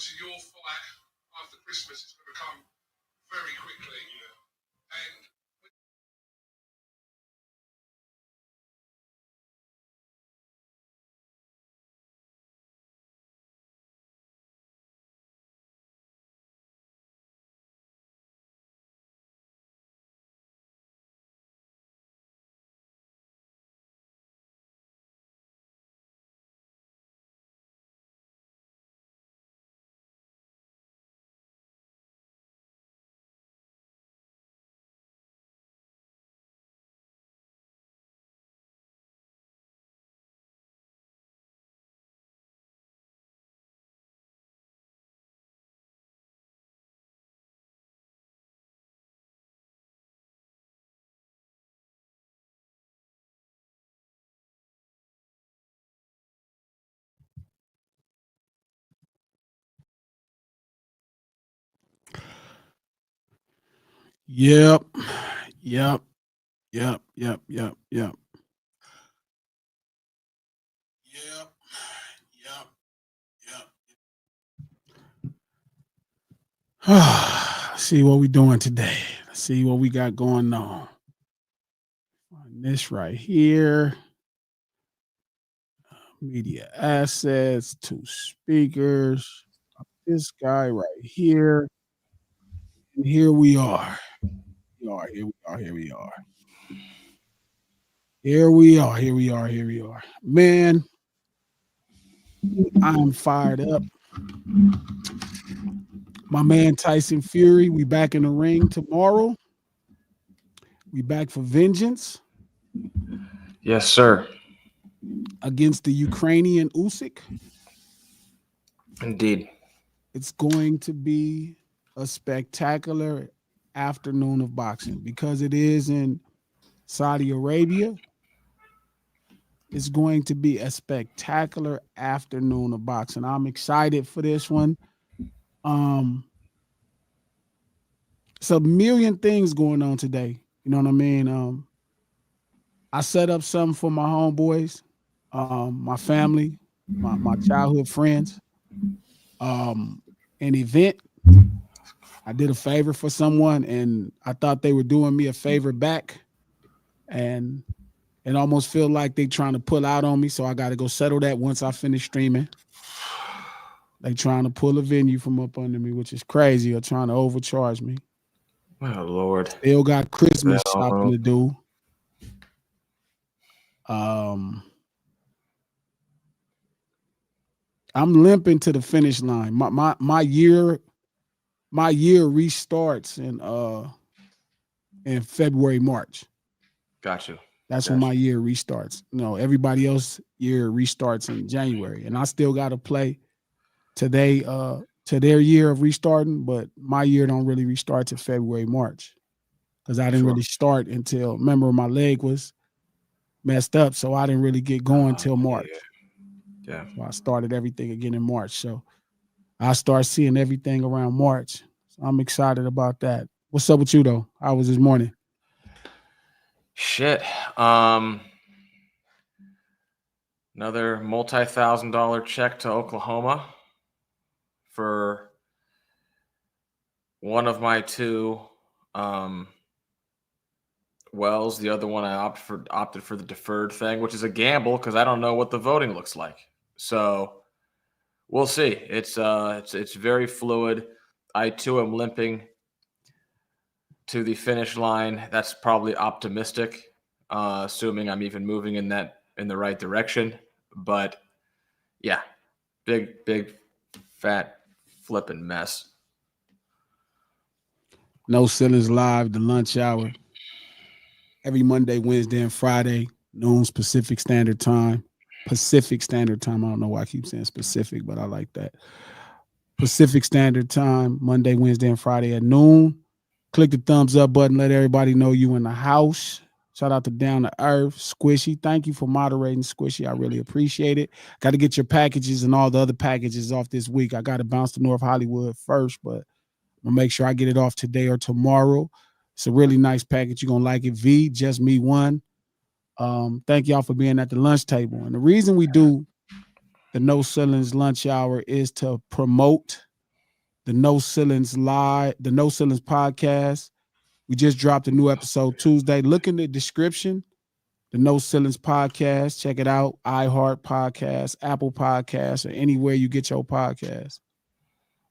obviously your fight after Christmas is going to come very quickly. And Yep. Yep. Yep. Yep. Yep. Yep. Yep. Yep. Yep. See what we doing today. Let's see what we got going on. This right here. Media assets, 2 speakers. This guy right here. And here we are. Here we are. Here we are. Here we are. Here we are. Here we are. Man, I'm fired up. My man Tyson Fury, we back in the ring tomorrow. We back for vengeance. Yes, sir. Against the Ukrainian Usyk. Indeed. It's going to be a spectacular afternoon of boxing because it is in Saudi Arabia. It's going to be a spectacular afternoon of boxing. I'm excited for this one. It's a million things going on today. You know what I mean? I set up something for my homeboys, my family, my childhood friends. An event. I did a favor for someone, and I thought they were doing me a favor back. And it almost feel like they trying to pull out on me, so I got to go settle that once I finish streaming. They trying to pull a venue from up under me, which is crazy, or trying to overcharge me. Oh, Lord. Still got Christmas shopping to do. I'm limping to the finish line. My year restarts in February, March. Got you. That's when my year restarts. You know, everybody else year restarts in January, and I still got to play today to their year of restarting, but my year don't really restart till February, March, because I didn't really start until, remember, my leg was messed up, so I didn't really get going till March. Yeah. So I started everything again in March. So I start seeing everything around March. So I'm excited about that. What's up with you though? How was this morning? Shit. Another multi-$1,000 check to Oklahoma for one of my 2 wells. The other one I opted for the deferred thing, which is a gamble because I don't know what the voting looks like. So we'll see. It's very fluid. I too am limping to the finish line. That's probably optimistic, assuming I'm even moving in the right direction. But yeah, big fat flipping mess. No Ceilings Live, the lunch hour. Every Monday, Wednesday, and Friday, noon Pacific Standard Time. Pacific Standard Time. I don't know why I keep saying specific, but I like that. Pacific Standard Time, Monday, Wednesday, and Friday at noon. Click the thumbs up button. Let everybody know you in the house. Shout out to Down to Earth, Squishy. Thank you for moderating, Squishy. I really appreciate it. Got to get your packages and all the other packages off this week. I got to bounce to North Hollywood first, but I'm going to make sure I get it off today or tomorrow. It's a really nice package. You're going to like it. V, just me one. Thank y'all for being at the lunch table. And the reason we do the No Ceilings lunch hour is to promote the No Ceilings Live, the No Ceilings podcast. We just dropped a new episode Tuesday. Look in the description, the No Ceilings podcast. Check it out. iHeart Podcast, Apple Podcasts, or anywhere you get your podcast.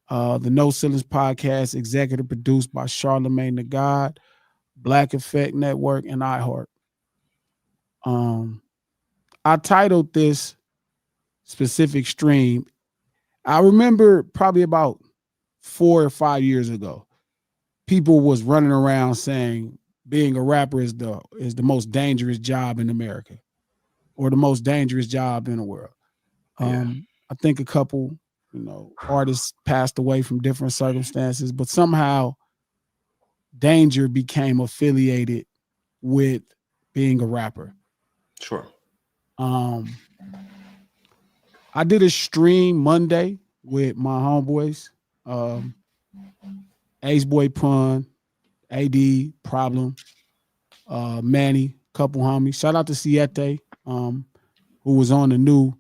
The No Ceilings podcast, executive produced by Charlemagne the God, Black Effect Network, and iHeart. I titled this specific stream. I remember probably about 4 or 5 years ago, people was running around saying being a rapper is the most dangerous job in America, or the most dangerous job in the world. I think a couple, artists passed away from different circumstances, but somehow danger became affiliated with being a rapper. Sure. I did a stream Monday with my homeboys, Ace Boy Pun, AD, Problem, Manny, couple homies. Shout out to Siete, who was on the new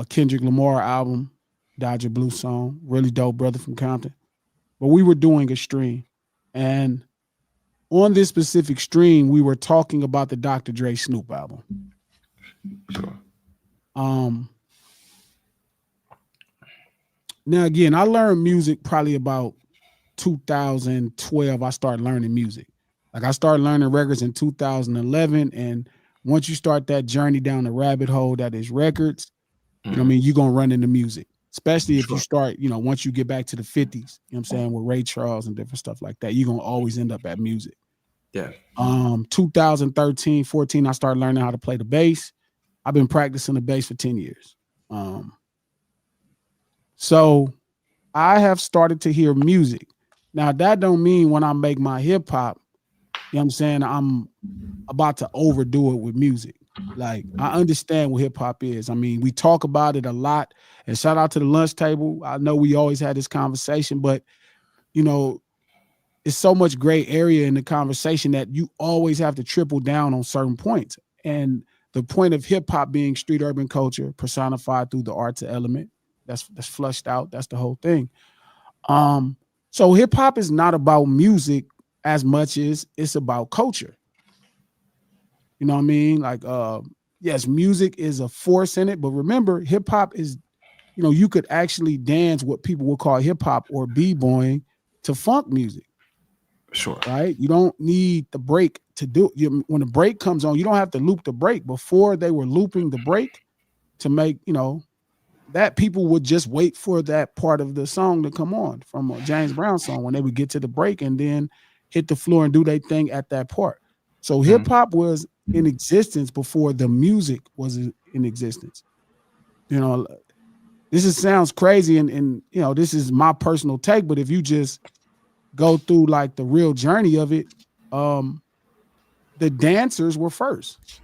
Kendrick Lamar album, Dodger Blue song. Really dope brother from Compton. But we were doing a stream. And on this specific stream, we were talking about the Dr. Dre Snoop album. Sure. Now, again, I learned music probably about 2012. I started learning music. Like, I started learning records in 2011. And once you start that journey down the rabbit hole that is records, you know what I mean, you're going to run into music, especially if you start, once you get back to the 50s, you know what I'm saying, with Ray Charles and different stuff like that, you're going to always end up at music. Yeah. 2013, 14, I started learning how to play the bass. I've been practicing the bass for 10 years. So I have started to hear music. Now, that don't mean when I make my hip hop, you know what I'm saying, I'm about to overdo it with music. Like, I understand what hip hop is. I mean, we talk about it a lot. And shout out to the lunch table. I know we always had this conversation, but, it's so much gray area in the conversation that you always have to triple down on certain points. And the point of hip hop being street urban culture personified through the arts element, that's flushed out. That's the whole thing. So hip hop is not about music as much as it's about culture. You know what I mean? Like, yes, music is a force in it, but remember, hip hop is, you could actually dance what people would call hip hop or b-boying to funk music. Sure. Right? You don't need the break to do it. When the break comes on, you don't have to loop the break. Before, they were looping the break to make, that people would just wait for that part of the song to come on from a James Brown song when they would get to the break and then hit the floor and do their thing at that part. So hip hop was in existence before the music was in existence. This sounds crazy and this is my personal take, but if you just go through like the real journey of it, the dancers were first.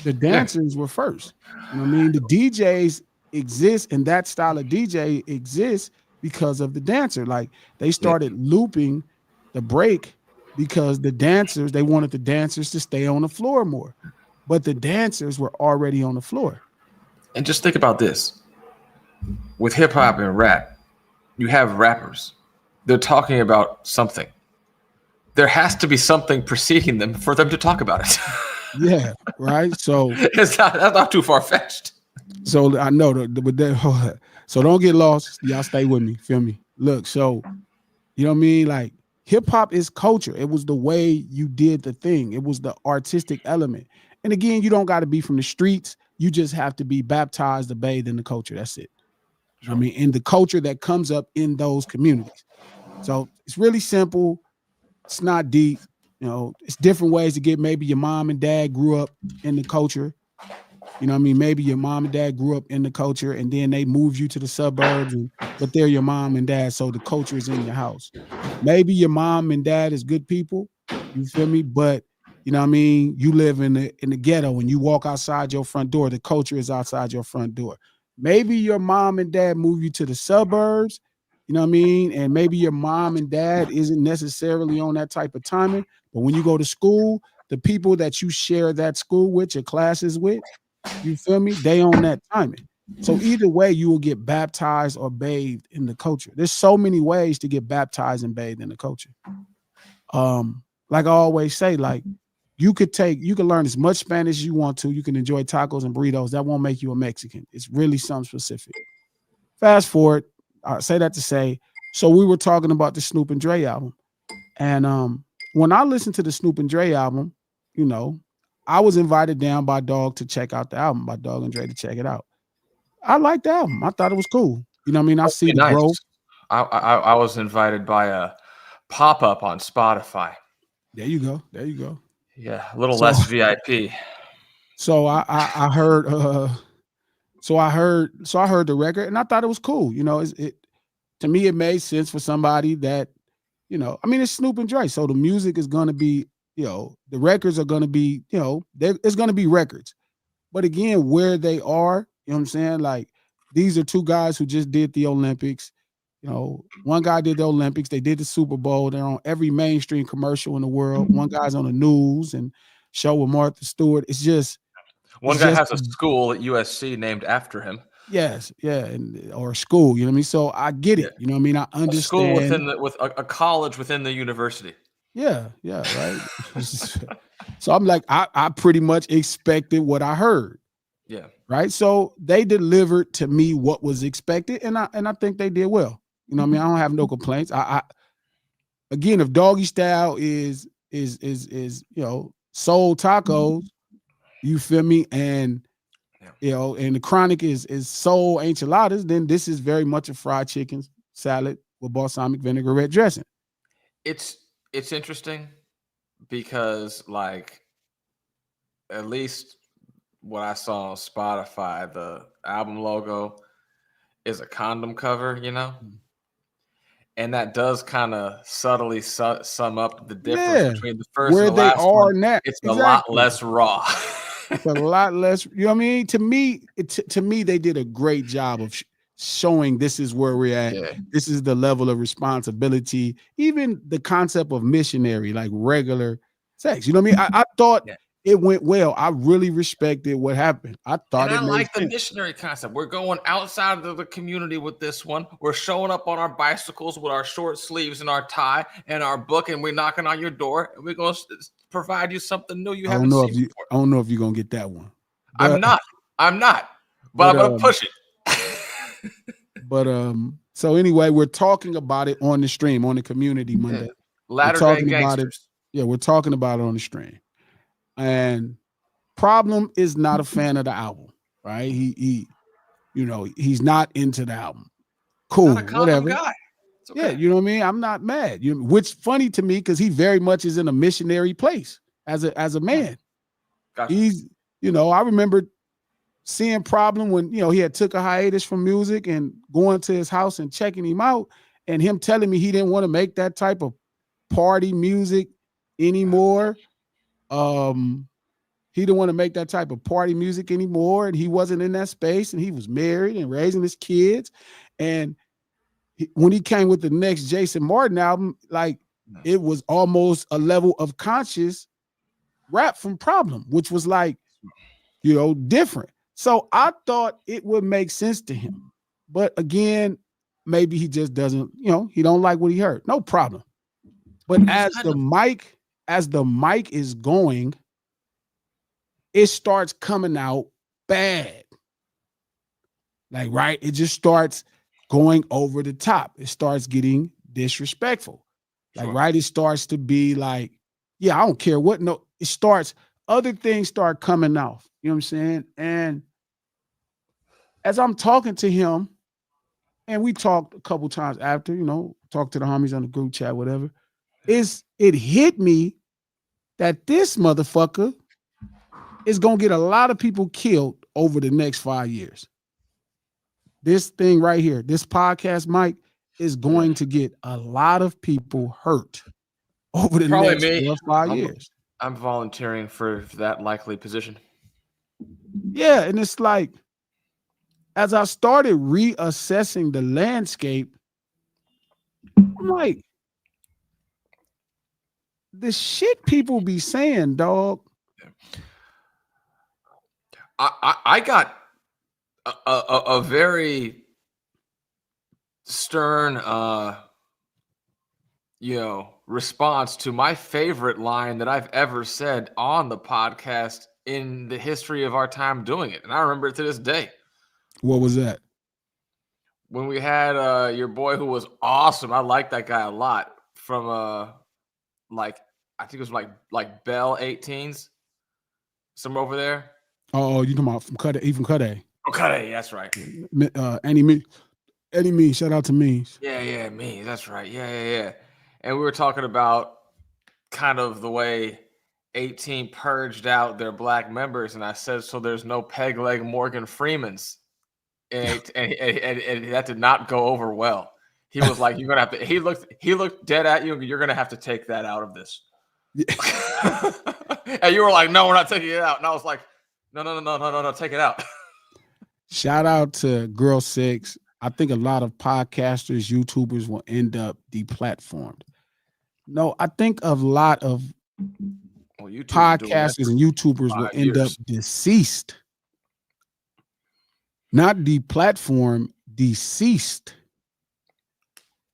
The dancers were first. You know what I mean? The DJs exist, and that style of DJ exists because of the dancer. Like, they started looping the break because the dancers, they wanted the dancers to stay on the floor more. But the dancers were already on the floor. And just think about this. With hip hop and rap, you have rappers. They're talking about something. There has to be something preceding them for them to talk about it. Yeah, right. So that's not too far fetched. So I know so don't get lost. Y'all stay with me. Feel me? Look, so you know what I mean? Like, hip hop is culture. It was the way you did the thing. It was the artistic element. And again, you don't got to be from the streets. You just have to be baptized or bathed in the culture. That's it. Sure. I mean, in the culture that comes up in those communities. So it's really simple. It's not deep. It's different ways to get. Maybe your mom and dad grew up in the culture. You know what I mean? Maybe your mom and dad grew up in the culture and then they moved you to the suburbs, but they're your mom and dad, so the culture is in your house. Maybe your mom and dad is good people, you feel me? But, you know what I mean? You live in the ghetto and you walk outside your front door, the culture is outside your front door. Maybe your mom and dad move you to the suburbs, you know what I mean? And maybe your mom and dad isn't necessarily on that type of timing, but when you go to school, the people that you share that school with, your classes with, you feel me? They own that timing. So either way, you will get baptized or bathed in the culture. There's so many ways to get baptized and bathed in the culture. Like I always say, like you could learn as much Spanish as you want to. You can enjoy tacos and burritos. That won't make you a Mexican. It's really something specific. Fast forward, I say that to say, so we were talking about the Snoop and Dre album. And when I listened to the Snoop and Dre album, you know, I was invited down by Dog to check out the album, by Dog and Dre to check it out. I liked the album. I thought it was cool. You know what I mean? I Must see be the nice. growth. I was invited by a pop-up on Spotify. There you go. There you go. Yeah, a little So- less VIP. So I heard so I heard the record and I thought it was cool. You know, it to me it made sense for somebody that, you know, I mean it's Snoop and Dre. So the music is gonna be, you know, the records are gonna be, you know, it's gonna be records. But again, where they are, you know what I'm saying? Like these are two guys who just did the Olympics. You know, one guy did the Olympics, they did the Super Bowl, they're on every mainstream commercial in the world. One guy's on the news and show with Martha Stewart. It's just One guy has a school at USC named after him. yes, yeah, or school, you know what I mean? So I get it, you know what I mean? I understand. A school within a college within the university. Yeah, right. So I'm like, I pretty much expected what I heard. Yeah. Right. So they delivered to me what was expected, and I think they did well. You know what I mean? I don't have no complaints. I again, if Doggy Style is you know, soul tacos, you feel me? And you know, and the Chronic is soul enchiladas, then this is very much a fried chicken salad with balsamic vinaigrette dressing. It's interesting because, like, at least what I saw on Spotify, the album logo is a condom cover, you know? And that does kind of subtly sum up the difference between the first where and the they last are one. now. It's a lot less raw. It's a lot less, you know what I mean? To me, they did a great job of showing this is where we're at. Yeah. This is the level of responsibility, even the concept of missionary, like regular sex. You know what I mean? I thought it went well. I really respected what happened. I thought and it I like the sense. missionary concept. We're going outside of the community with this one. We're showing up on our bicycles with our short sleeves and our tie and our book, and we're knocking on your door, and we're going to provide you something new you haven't seen before. I don't know if you're going to get that one. But, I'm not. But I'm going to push it. But so anyway, we're talking about it on the stream, on the community Monday. Latter-day Gangsters. We're talking about it on the stream. And Problem is not a fan of the album, right? He you know, he's not into the album. Cool, not a whatever. Guy. Okay. Yeah, you know what I mean? I'm not mad. Which funny to me because he very much is in a missionary place as a man. Gotcha. He's, you know, I remember seeing Problem when, you know, he had took a hiatus from music and going to his house and checking him out and him telling me he didn't want to make that type of party music anymore. He didn't want to make that type of party music anymore, and he wasn't in that space, and he was married and raising his kids. And when he came with the next Jason Martin album, like it was almost a level of conscious rap from Problem, which was like, you know, different. So I thought it would make sense to him. But again, maybe he just doesn't, you know, he don't like what he heard. No problem. But as the mic is going, it starts coming out bad. Like, right? It just starts going over the top. It starts getting disrespectful. Like, right? It starts to be like, yeah, I don't care what. No, it starts, other things start coming off. You know what I'm saying? And as I'm talking to him, and we talked a couple times after, you know, talked to the homies on the group chat, whatever, it hit me that this motherfucker is going to get a lot of people killed over the next 5 years. This thing right here, this podcast mic is going to get a lot of people hurt over the next 4 or 5 years. I'm volunteering for that likely position. Yeah, and it's like, as I started reassessing the landscape, I'm like, the shit people be saying, dog. I got a very stern response to my favorite line that I've ever said on the podcast in the history of our time doing it. And I remember it to this day. What was that? When we had your boy who was awesome. I like that guy a lot from I think it was like Bell 18s. Somewhere over there. Oh, you talking about from Cut? Even Cut A. Oh, Cut A, that's right. Eddie Me, shout out to me. Yeah, me. That's right. Yeah. And we were talking about kind of the way 18 purged out their black members, and I said, so there's no peg leg Morgan Freemans, and that did not go over well. He was like, "You're gonna have to." He looked dead at you. You're gonna have to take that out of this. And you were like, "No, we're not taking it out." And I was like, "No, take it out." Shout out to Girl 6. I think a lot of podcasters, YouTubers will end up deplatformed. No, I think a lot of podcasters and YouTubers will end up deceased. Not deplatformed, deceased.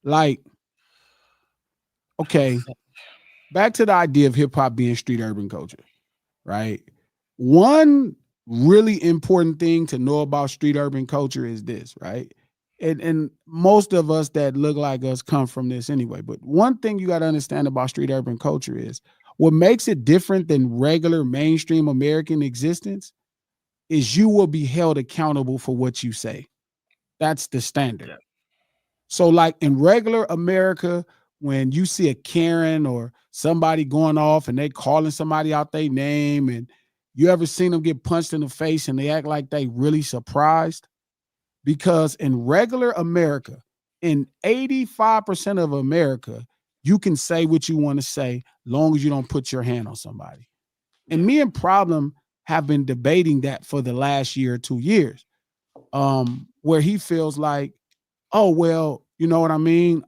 Like, okay, back to the idea of hip hop being street urban culture, right? One really important thing to know about street urban culture is this, right? And most of us that look like us come from this anyway. But one thing you got to understand about street urban culture is what makes it different than regular mainstream American existence is you will be held accountable for what you say. That's the standard. Yeah. So like in regular America, when you see a Karen or somebody going off and they calling somebody out their name, and you ever seen them get punched in the face and they act like they really surprised? Because in regular America, in 85% of America, you can say what you want to say long as you don't put your hand on somebody. And me and Problem have been debating that for the last year or 2 years, where he feels like, oh, well, you know what I mean?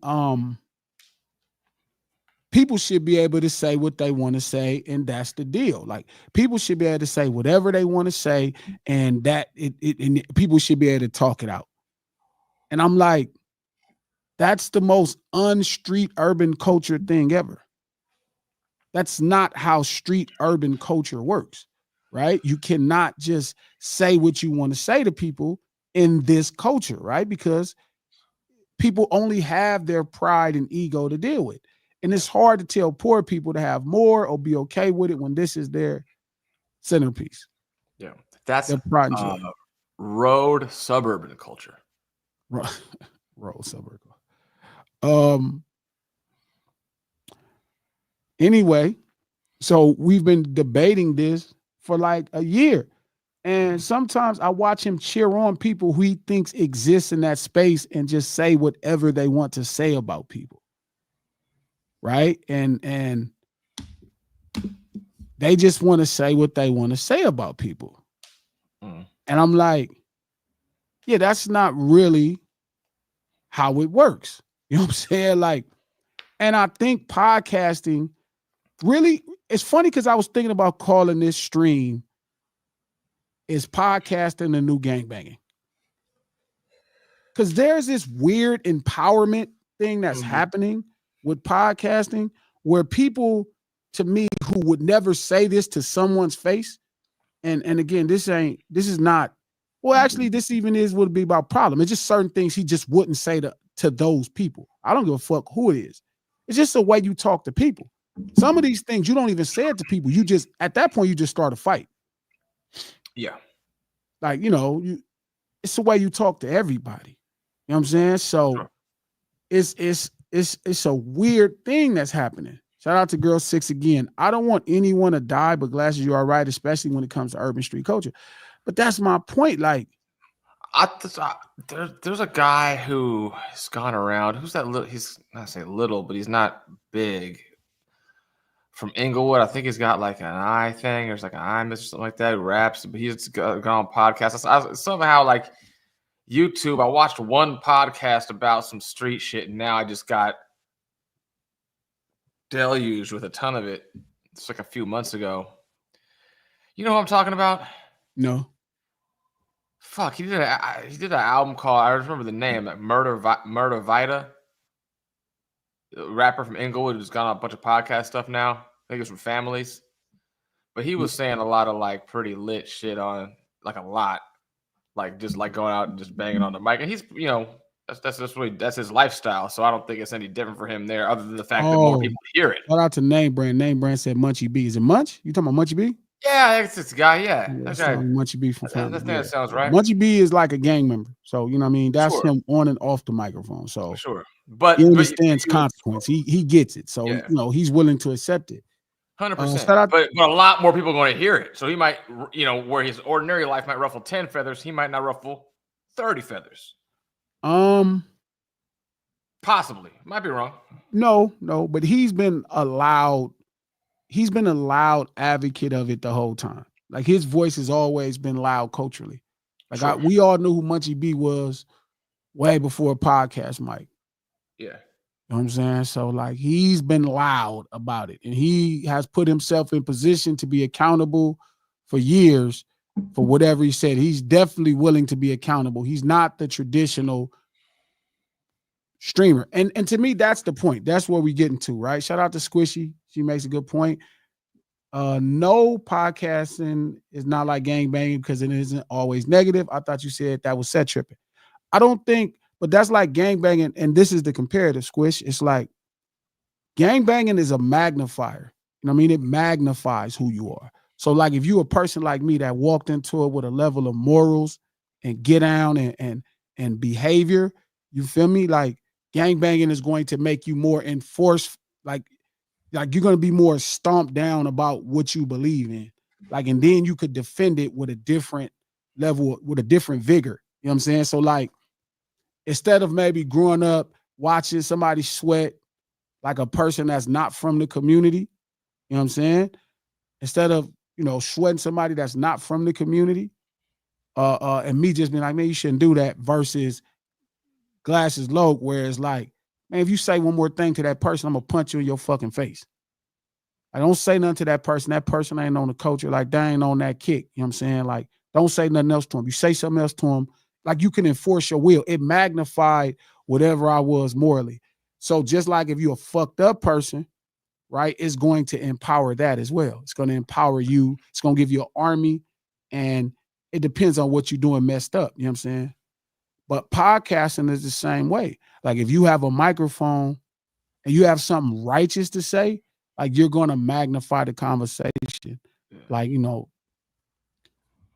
People should be able to say what they want to say, and that's the deal. Like, people should be able to say whatever they want to say, and that and people should be able to talk it out. And I'm like, that's the most unstreet urban culture thing ever. That's not how street urban culture works, right? You cannot just say what you want to say to people in this culture, right? Because people only have their pride and ego to deal with. And it's hard to tell poor people to have more or be okay with it when this is their centerpiece. Yeah, that's their pride and joy. Road suburban culture. Road suburban. Anyway, so we've been debating this for like a year. And sometimes I watch him cheer on people who he thinks exist in that space and just say whatever they want to say about people. Right? And they just want to say what they want to say about people. And I'm like, yeah, that's not really how it works. You know what I'm saying? Like, and I think podcasting really, it's funny because I was thinking about calling this stream is podcasting the new gangbanging. Because there's this weird empowerment thing that's happening with podcasting where people, to me, who would never say this to someone's face, and again, this is not, well, actually, this even would be about Problem. It's just certain things he just wouldn't say to those people. I don't give a fuck who it is. It's just the way you talk to people. Some of these things you don't even say it to people. You just, at that point, you just start a fight. Yeah. Like, you know, it's the way you talk to everybody. You know what I'm saying? So it's a weird thing that's happening. Shout out to Girl 6 again. I don't want anyone to die, but Glasses, you are right, especially when it comes to urban street culture. But that's my point. Like, there's a guy who has gone around. Who's that little? He's not say little, but he's not big. From Inglewood, I think he's got like an eye thing. There's like an eye miss or something like that. He raps, but he's gone on podcasts. Somehow, like YouTube, I watched one podcast about some street shit, and now I just got deluged with a ton of it. It's like a few months ago. You know what I'm talking about? No. Fuck, he did an album called, I remember the name, like Murder Vita. A rapper from Inglewood who's got on a bunch of podcast stuff now. I think it's from Families. But he was saying a lot of like pretty lit shit on, like a lot. Like just like going out and just banging on the mic. And he's, that's his lifestyle. So I don't think it's any different for him there, other than the fact that more people hear it. Shout out to Name Brand. Name Brand said Munchie B. Is it Munch? You talking about Munchie B? Yeah, it's this guy. Yeah, That's that guy. Munchie B from Family. That sounds right. Munchie B is like a gang member, so you know what I mean. That's Sure. him on and off the microphone. So Sure, but he understands consequence. He gets it. So yeah. He's willing to accept it. 100%. But a lot more people are going to hear it. So he might, where his ordinary life might ruffle 10 feathers, he might not ruffle 30 feathers. Possibly. Might be wrong. No, but he's been a loud advocate of it the whole time. Like his voice has always been loud culturally. Like sure. We all knew who Munchie B was way before a podcast mic. Yeah. You know what I'm saying? So like he's been loud about it, and he has put himself in position to be accountable for years for whatever he said. He's definitely willing to be accountable. He's not the traditional streamer. And to me, that's the point. That's where we get into, right? Shout out to Squishy. She makes a good point. No, podcasting is not like gangbanging because it isn't always negative. I thought you said that was set tripping. I don't think, but that's like gangbanging, and this is the comparative, Squish. It's like gangbanging is a magnifier. You know what I mean? It magnifies who you are. So like if you a person like me that walked into it with a level of morals and get down and behavior, you feel me? Like gangbanging is going to make you more enforced, like you're going to be more stomped down about what you believe in. Like, and then you could defend it with a different level, with a different vigor. You know what I'm saying? So like, instead of maybe growing up watching somebody sweat like a person that's not from the community, you know what I'm saying? Instead of, sweating somebody that's not from the community, and me just being like, man, you shouldn't do that, versus glasses low, where it's like, man, if you say one more thing to that person, I'm gonna punch you in your fucking face. I don't say nothing to that person. That person ain't on the culture. Like, they ain't on that kick. You know what I'm saying? Like, don't say nothing else to him. You say something else to him, like you can enforce your will. It magnified whatever I was morally. So just like if you're a fucked up person, right, it's going to empower that as well. It's going to empower you. It's going to give you an army, and it depends on what you're doing messed up. You know what I'm saying? But podcasting is the same way. Like if you have a microphone and you have something righteous to say, like you're going to magnify the conversation. Like,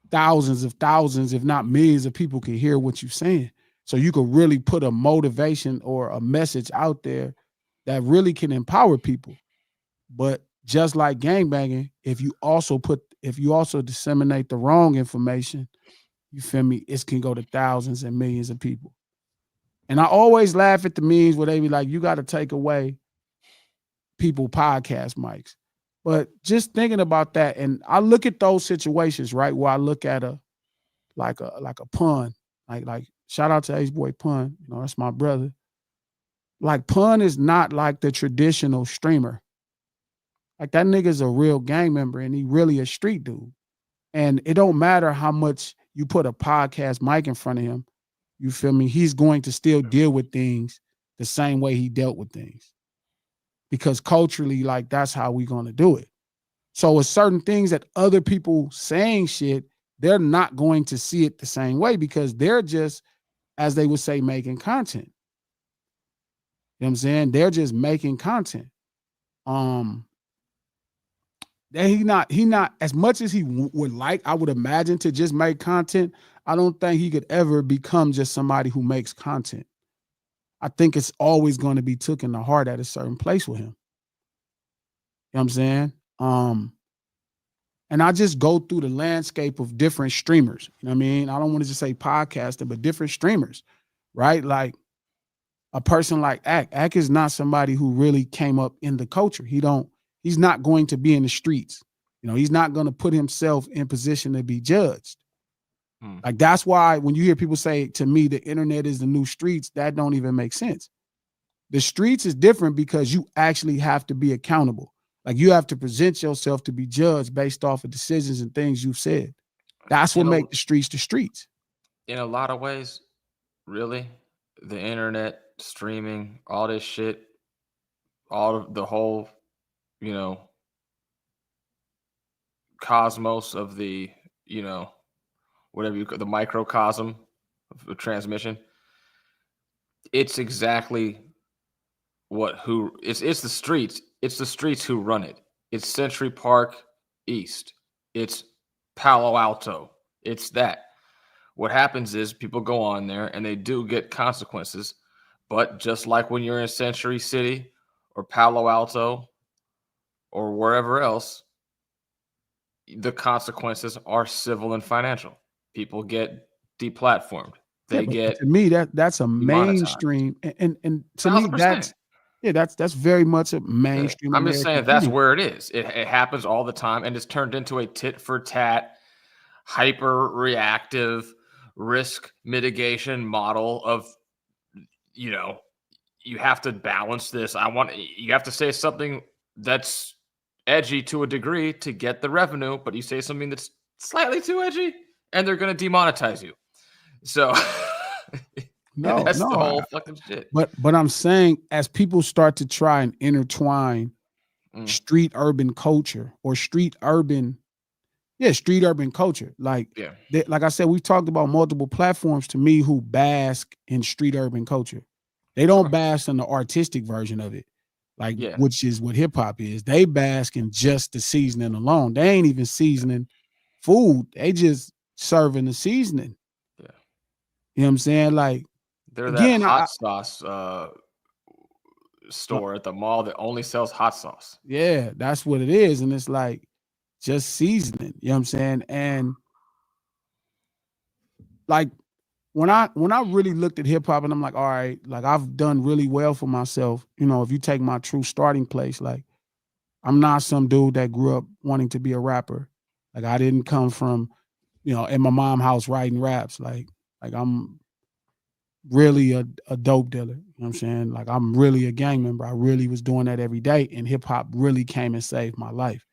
thousands, if not millions of people can hear what you're saying. So you could really put a motivation or a message out there that really can empower people. But just like gangbanging, if you also disseminate the wrong information, you feel me, it can go to thousands and millions of people. And I always laugh at the memes where they be like, you got to take away people podcast mics. But just thinking about that, and I look at those situations, right, where I look at a Pun, like shout out to Ace Boy Pun, that's my brother. Like Pun is not like the traditional streamer. Like that nigga's a real gang member, and he really a street dude. And it don't matter how much you put a podcast mic in front of him, you feel me? He's going to still deal with things the same way he dealt with things. Because culturally, like that's how we going to do it. So with certain things that other people saying shit, they're not going to see it the same way because they're just, as they would say, making content. You know what I'm saying? They're just making content. He not as much as he would like, I would imagine, to just make content. I don't think he could ever become just somebody who makes content. I think it's always going to be taken to heart at a certain place with him. You know what I'm saying? And I just go through the landscape of different streamers. You know what I mean? I don't want to just say podcaster, but different streamers, right? Like a person like Ak. Ak is not somebody who really came up in the culture. He's not going to be in the streets. He's not going to put himself in position to be judged. Like that's why when you hear people say to me, the internet is the new streets, that don't even make sense. The streets is different because you actually have to be accountable. Like you have to present yourself to be judged based off of decisions and things you've said. That's what makes the streets the streets. in a lot of ways, really, the internet, streaming, all this shit, all of the whole, you know, cosmos of the, you know, whatever you call the microcosm of transmission. It's exactly it's the streets. It's the streets who run it. It's Century Park East. It's Palo Alto. It's that. What happens is people go on there and they do get consequences. But just like when you're in Century City or Palo Alto or wherever else, the consequences are civil and financial. People get deplatformed. Yeah, They but get to me that's a demonetized. mainstream, and to me 1000%. that's very much a Yeah. mainstream I'm just American saying that's thing. where it is. It happens all the time, and it's turned into a tit for tat, hyper reactive risk mitigation model of, you know, you have to balance this. You have to say something that's edgy to a degree to get the revenue, but you say something that's slightly too edgy, and they're going to demonetize you. So No, that's no, the whole fucking shit. but I'm saying as people start to try and intertwine Mm, street urban culture or street urban culture, yeah, like I said, we've talked about multiple platforms to me who bask in street urban culture. They don't sure. bask in the artistic version of it, like Yeah, which is what hip hop is. They bask in just the seasoning alone. They ain't even seasoning food. They just serving the seasoning. yeah. You know what I'm saying? Like They're that again, hot sauce I store at the mall that only sells hot sauce. yeah, that's what it is. And it's like just seasoning. You know what I'm saying? And like when I really looked at hip hop and I'm like, all right, like I've done really well for myself. You know, if you take my true starting place, like I'm not some dude that grew up wanting to be a rapper. Like I didn't come from, in my mom house writing raps. Like I'm really a dope dealer. You know what I'm saying? Like I'm really a gang member. I really was doing that every day. And hip hop really came and saved my life.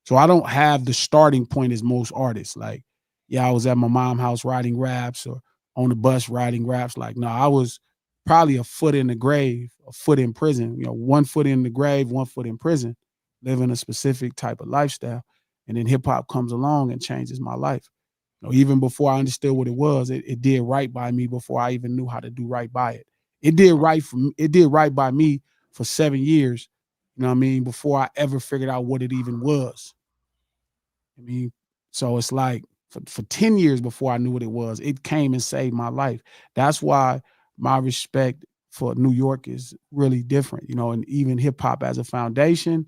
So I don't have the starting point as most artists. Like, yeah, I was at my mom's house writing raps or on the bus writing raps. Like, no, I was probably a foot in the grave, a foot in prison, 1 foot in the grave, 1 foot in prison, living a specific type of lifestyle. And then hip hop comes along and changes my life. Even before I understood what it was, it did right by me before I even knew how to do right by it. It did right by me for 7 years, you know what I mean, before I ever figured out what it even was. I mean, so it's like for 10 years before I knew what it was, it came and saved my life. That's why my respect for New York is really different, and even hip hop as a foundation.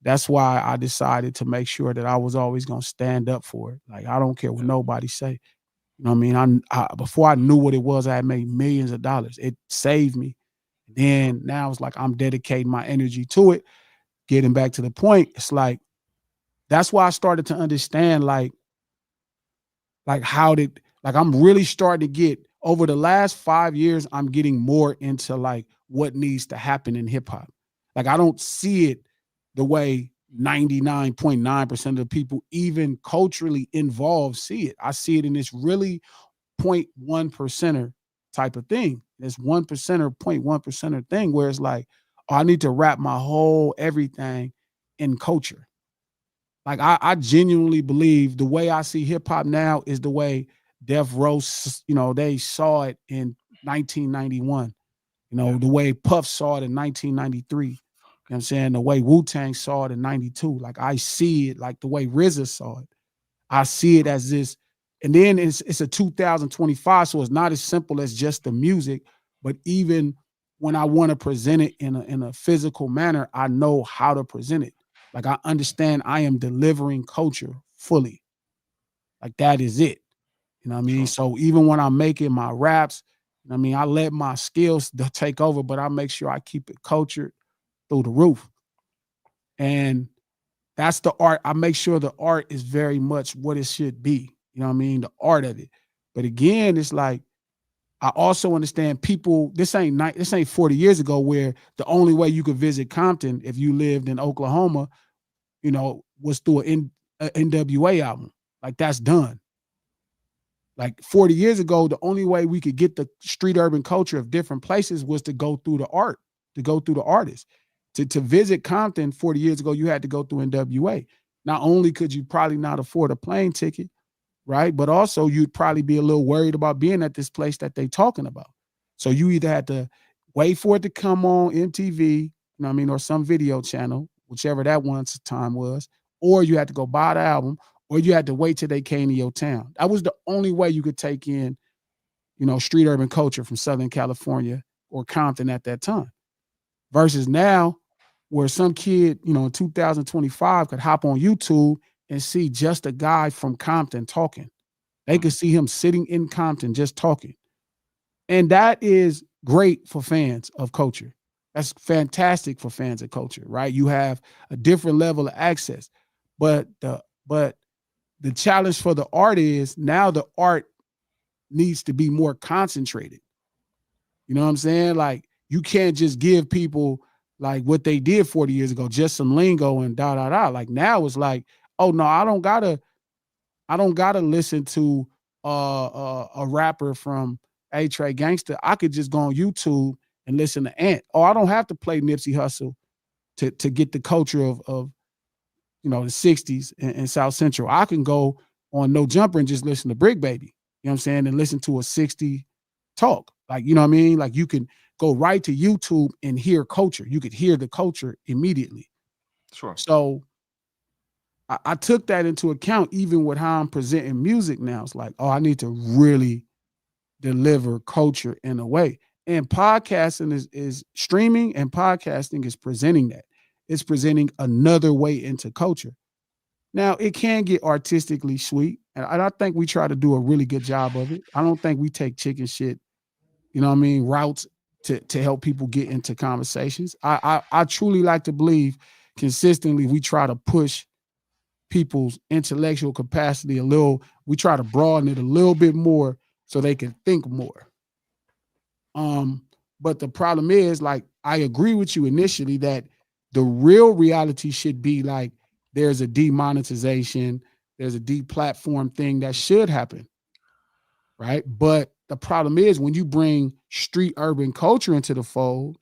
That's why I decided to make sure that I was always going to stand up for it. Like, I don't care what nobody say. You know what I mean? I before I knew what it was, I had made millions of dollars. It saved me. Then now it's like I'm dedicating my energy to it. Getting back to the point, it's like that's why I started to understand how did like I'm really starting to get over the last 5 years, I'm getting more into like what needs to happen in hip hop. Like I don't see it the way 99.9% of the people, even culturally involved, see it. I see it in this really 0.1 percenter type of thing. This 1 percenter, 0.1 percenter thing where it's like, oh, I need to wrap my whole everything in culture. Like I genuinely believe the way I see hip hop now is the way Death Row, they saw it in 1991. Yeah. The way Puff saw it in 1993. You know what I'm saying? The way Wu-Tang saw it in 92. Like I see it like the way RZA saw it. I see it as this, and then it's a 2025, so it's not as simple as just the music, but even when I want to present it in a physical manner, I know how to present it. Like I understand I am delivering culture fully. Like that is it. You know what I mean? Sure. So even when I'm making my raps, I mean, I let my skills take over, but I make sure I keep it cultured through the roof. And that's the art. I make sure the art is very much what it should be. You know what I mean? The art of it. But again, it's like I also understand people. This ain't 40 years ago where the only way you could visit Compton if you lived in Oklahoma, was through a NWA album. Like that's done. Like 40 years ago, the only way we could get the street urban culture of different places was to go through the art, to go through the artists. To visit Compton 40 years ago, you had to go through NWA. Not only could you probably not afford a plane ticket, right? But also you'd probably be a little worried about being at this place that they talking about. So you either had to wait for it to come on MTV, you know what I mean, or some video channel, whichever that one's time was, or you had to go buy the album, or you had to wait till they came to your town. That was the only way you could take in, you know, street urban culture from Southern California or Compton at that time. Versus now, where some kid, you know, in 2025 could hop on YouTube and see just a guy from Compton talking. They could see him sitting in Compton just talking. And that is great for fans of culture. That's fantastic for fans of culture, right? You have a different level of access. But the challenge for the art is now the art needs to be more concentrated. You know what I'm saying? Like you can't just give people like what they did 40 years ago, just some lingo and da da da. Like now it's like, oh no, I don't gotta listen to a rapper from A Trey Gangster. I could just go on YouTube and listen to Ant. Oh, I don't have to play Nipsey Hussle to get the culture of you know the 60s and South Central. I can go on No Jumper and just listen to Brick Baby. You know what I'm saying? And listen to a 60 talk. Like, you know what I mean? Like you can go right to YouTube and hear culture. You could hear the culture immediately. Sure. So I took that into account, even with how I'm presenting music now. It's like, oh, I need to really deliver culture in a way. And podcasting is streaming, and podcasting is presenting that. It's presenting another way into culture. Now, it can get artistically sweet, and I think we try to do a really good job of it. I don't think we take chicken shit, you know what I mean, routes to help people get into conversations. I truly like to believe consistently we try to push people's intellectual capacity a little. We try to broaden it a little bit more so they can think more. But the problem is, like, I agree with you initially that the real reality should be like there's a demonetization, there's a deplatform thing that should happen, right? But the problem is when you bring street urban culture into the fold,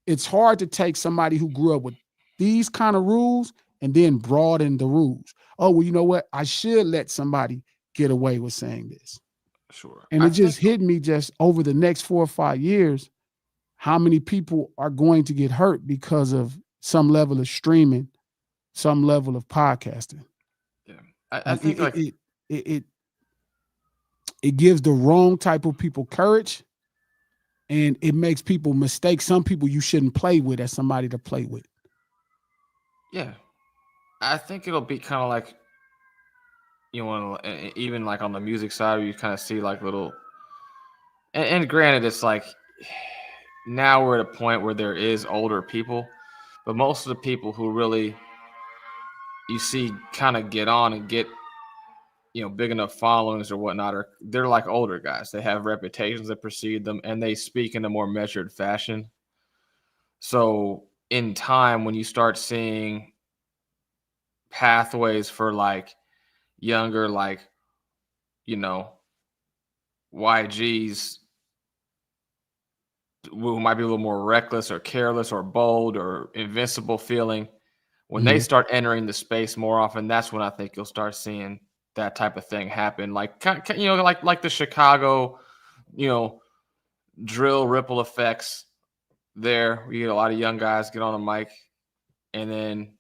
it's hard to take somebody who grew up with these kind of rules and then broaden the rules. Oh, well, you know what? I should let somebody get away with saying this. Sure. And it just hit me just over the next 4 or 5 years, how many people are going to get hurt because of some level of streaming, some level of podcasting. Yeah. I think it gives the wrong type of people courage, and it makes people mistake some people you shouldn't play with as somebody to play with. Yeah. I think it'll be kind of like, you know, even like on the music side, you kind of see like little, and granted, it's like now we're at a point where there is older people, but most of the people who really you see kind of get on and get, you know, big enough followings or whatnot, or they're like older guys. They have reputations that precede them, and they speak in a more measured fashion. So in time, when you start seeing pathways for like younger, like, you know, YGs who might be a little more reckless or careless or bold or invincible feeling, when they start entering the space more often, that's when I think you'll start seeing that type of thing happen. Like, you know, like the Chicago, you know, drill ripple effects there. You get a lot of young guys get on a mic, and then,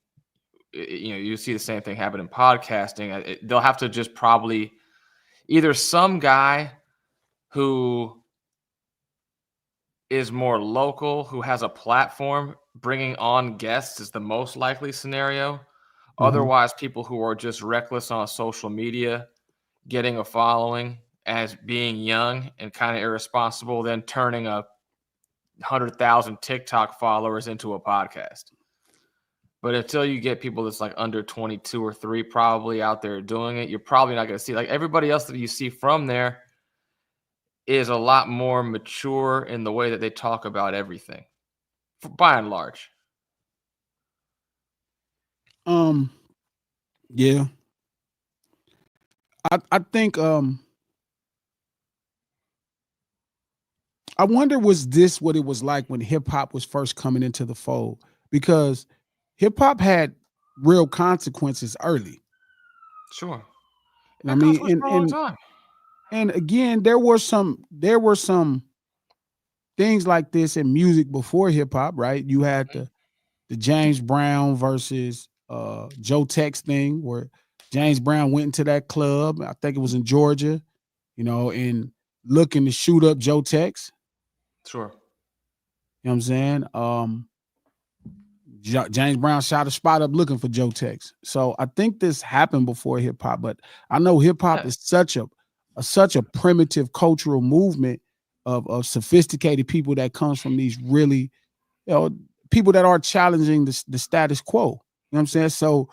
you know, you see the same thing happen in podcasting. They'll have to just probably either some guy who is more local, who has a platform, bringing on guests is the most likely scenario. Otherwise, people who are just reckless on social media, getting a following as being young and kind of irresponsible, then turning 100,000 TikTok followers into a podcast. But until you get people that's like under 22 or 3 probably out there doing it, you're probably not going to see, like, everybody else that you see from there is a lot more mature in the way that they talk about everything, by and large. Yeah. I think I wonder, was this what it was like when hip hop was first coming into the fold? Because hip hop had real consequences early. Sure. And I That mean, consequence for a long time. and again, there were some things like this in music before hip hop, right? You had the James Brown versus Joe Tex thing, where James Brown went into that club. I think it was in Georgia, and looking to shoot up Joe Tex. Sure. You know what I'm saying? James Brown shot a spot up looking for Joe Tex. So I think this happened before hip hop, but I know hip hop Yeah. is such a primitive cultural movement of sophisticated people that comes from these really, people that are challenging the status quo. You know what I'm saying? So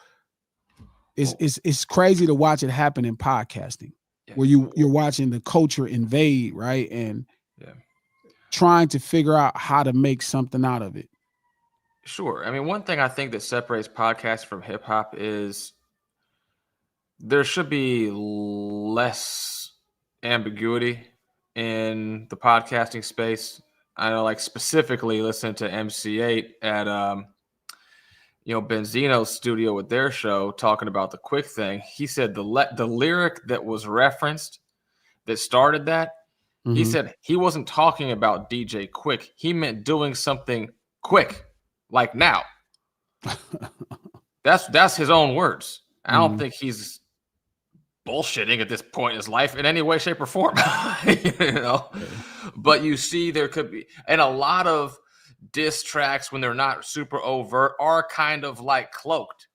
it's crazy to watch it happen in podcasting, Yeah. where you're watching the culture invade, right? And Yeah. trying to figure out how to make something out of it. Sure. I mean, one thing I think that separates podcasts from hip hop is there should be less ambiguity in the podcasting space. I know, like, specifically listen to MC8 at Benzino's studio with their show talking about the quick thing. He said the lyric that was referenced that started that, he Mhm. said he wasn't talking about DJ Quick. He meant doing something quick, like now. That's his own words. I don't Mhm. think he's bullshitting at this point in his life in any way, shape, or form. Yeah. But you see, there could be, and a lot of diss tracks, when they're not super overt, are kind of like cloaked.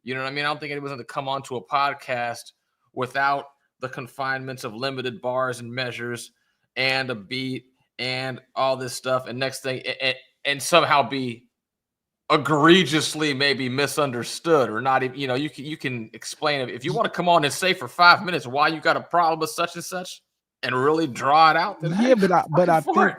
You know what I mean? I don't think anyone's going to come onto a podcast without the confinements of limited bars and measures and a beat and all this stuff, and next thing, and somehow be egregiously maybe misunderstood, or not even, you can explain it if you want to come on and say for 5 minutes why you got a problem with such and such and really draw it out, then Yeah, hey, but fucking I for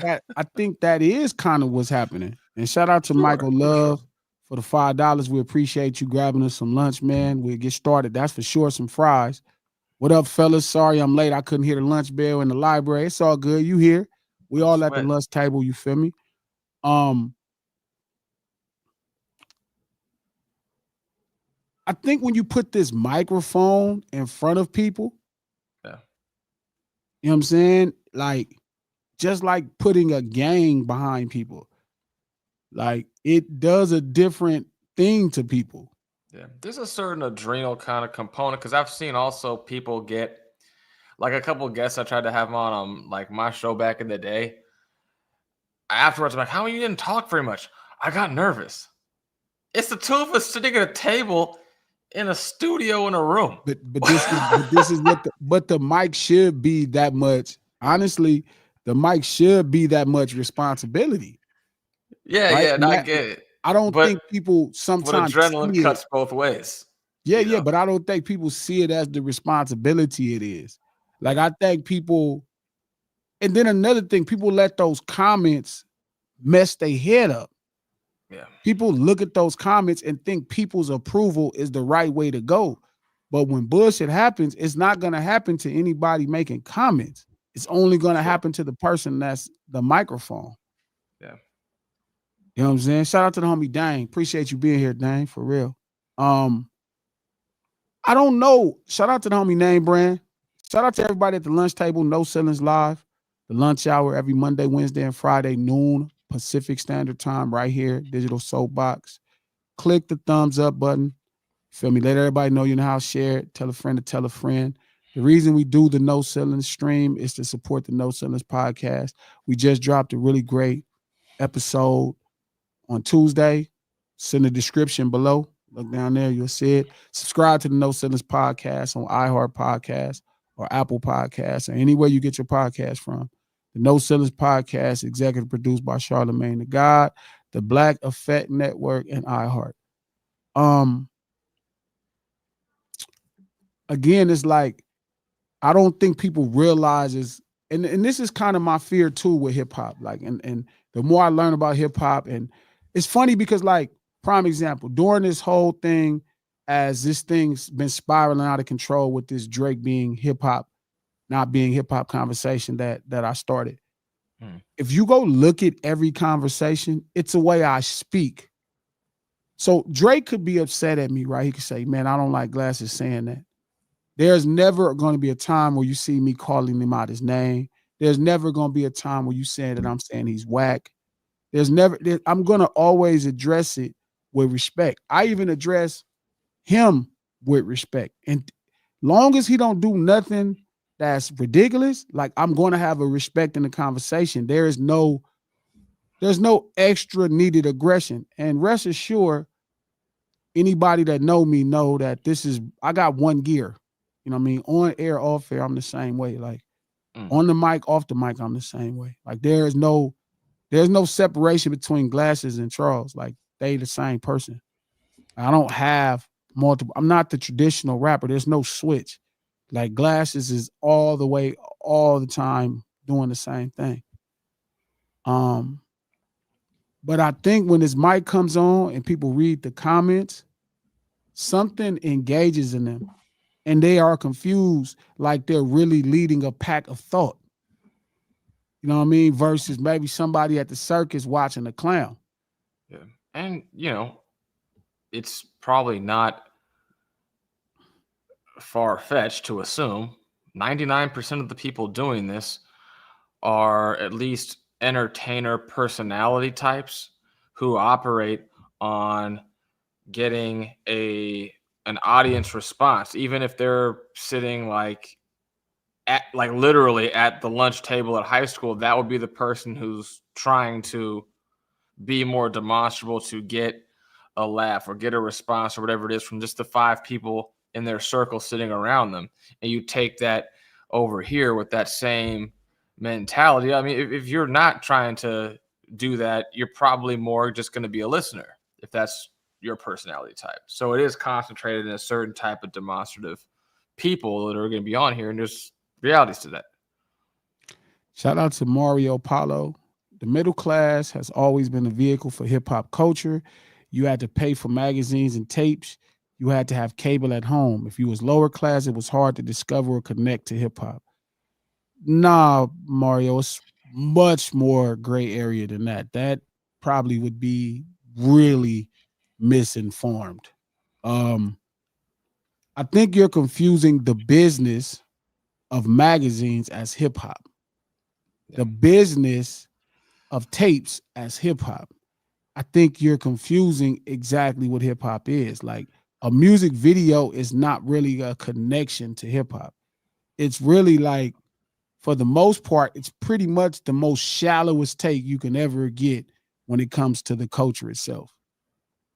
think it. that is kind of what's happening. And shout out to Sure, Michael for sure. Love for the $5. We appreciate you grabbing us some lunch, man. We'll get started. That's for sure. Some fries. What up, fellas? Sorry I'm late. I couldn't hear the lunch bell in the library. It's all good. You here? We No all at the sweat. lunch table. You feel me? Um, I think when you put this microphone in front of people, Yeah. you know what I'm saying? Like, just like putting a gang behind people, like it does a different thing to people. Yeah, there's a certain adrenal kind of component, because I've seen also people get, like, a couple of guests I tried to have on like my show back in the day. Afterwards, I'm like, how you didn't talk very much? I got nervous. It's the two of us sitting at a table in a studio in a room. But this is but the mic should be that much. Honestly, the mic should be that much responsibility, Yeah, right? yeah, and And I that get it. I don't But think people sometimes adrenaline see it. cuts both ways, Yeah, you yeah, know. but I don't think people see it as the responsibility it is. Like, Yeah, I think people, and then another thing, people let those comments mess their head up. yeah, People look at those comments and think people's approval is the right way to go. But when bullshit happens, it's not going to happen to anybody making comments. It's only going to sure. happen to the person that's the microphone. Yeah, You know what I'm saying? Shout out to the homie Dang. Appreciate you being here, Dang, for real. Um, I don't know. Shout out to the homie Name Brand. Shout out to everybody at the lunch table. No Ceilings Live. The lunch hour every Monday, Wednesday, and Friday, noon Pacific Standard Time, right here, Digital Soapbox. Click the thumbs up button. Feel me? Let everybody know you're in the house. Share it. Tell a friend to tell a friend. The reason we do the No Ceilings stream is to support the No Ceilings podcast. We just dropped a really great episode on Tuesday. It's in the description below. Look down there, you'll see it. Subscribe to the No Ceilings podcast on iHeart Podcast or Apple Podcasts or anywhere you get your podcast from. The No Ceilings podcast, executive produced by Charlemagne the God, the Black Effect Network, and iHeart. Again, it's like, I don't think people realizes, and this is kind of my fear too with hip hop. Like, and the more I learn about hip hop, and it's funny because, like, prime example, during this whole thing, as this thing's been spiraling out of control with this Drake being hip hop, not being hip hop conversation that I started. If you go look at every conversation, it's a way I speak. So Drake could be upset at me, right? He could say, man, I don't like Glasses saying that. There's never going to be a time where you see me calling him out his name. There's never going to be a time where you saying that I'm saying he's whack. I'm going to always address it with respect. I even address him with respect. And long as he don't do nothing that's ridiculous, like I'm going to have a respect in the conversation. There's no extra needed aggression. And rest assured, anybody that know me know that I got one gear. You know what I mean? On air, off air, I'm the same way. Like on the mic, off the mic, I'm the same way. Like there's no separation between Glasses and Charles. Like they the same person. I don't have multiple. I'm not the traditional rapper. There's no switch. Like Glasses is all the way, all the time doing the same thing. But I think when his mic comes on and people read the comments, something engages in them and they are confused like they're really leading a pack of thought. You know what I mean? Versus maybe somebody at the circus watching a clown. Yeah. And, it's probably not far-fetched to assume 99% of the people doing this are at least entertainer personality types who operate on getting an audience response, even if they're sitting literally at the lunch table at high school. That would be the person who's trying to be more demonstrable to get a laugh or get a response or whatever it is from just the 5 people in their circle sitting around them. And you take that over here with that same mentality. I mean, if you're not trying to do that, you're probably more just going to be a listener if that's your personality type. So it is concentrated in a certain type of demonstrative people that are going to be on here, and there's realities to that. Shout out to Mario Paulo. The middle class has always been a vehicle for hip hop culture. You had to pay for magazines and tapes. You had to have cable at home. If you was lower class, it was hard to discover or connect to hip hop. Nah, Mario, it's much more gray area than that. That probably would be really misinformed. I think you're confusing the business of magazines as hip hop. The business of tapes as hip hop. I think you're confusing exactly what hip hop is. Like a music video is not really a connection to hip hop. It's really like, for the most part, it's pretty much the most shallowest take you can ever get when it comes to the culture itself.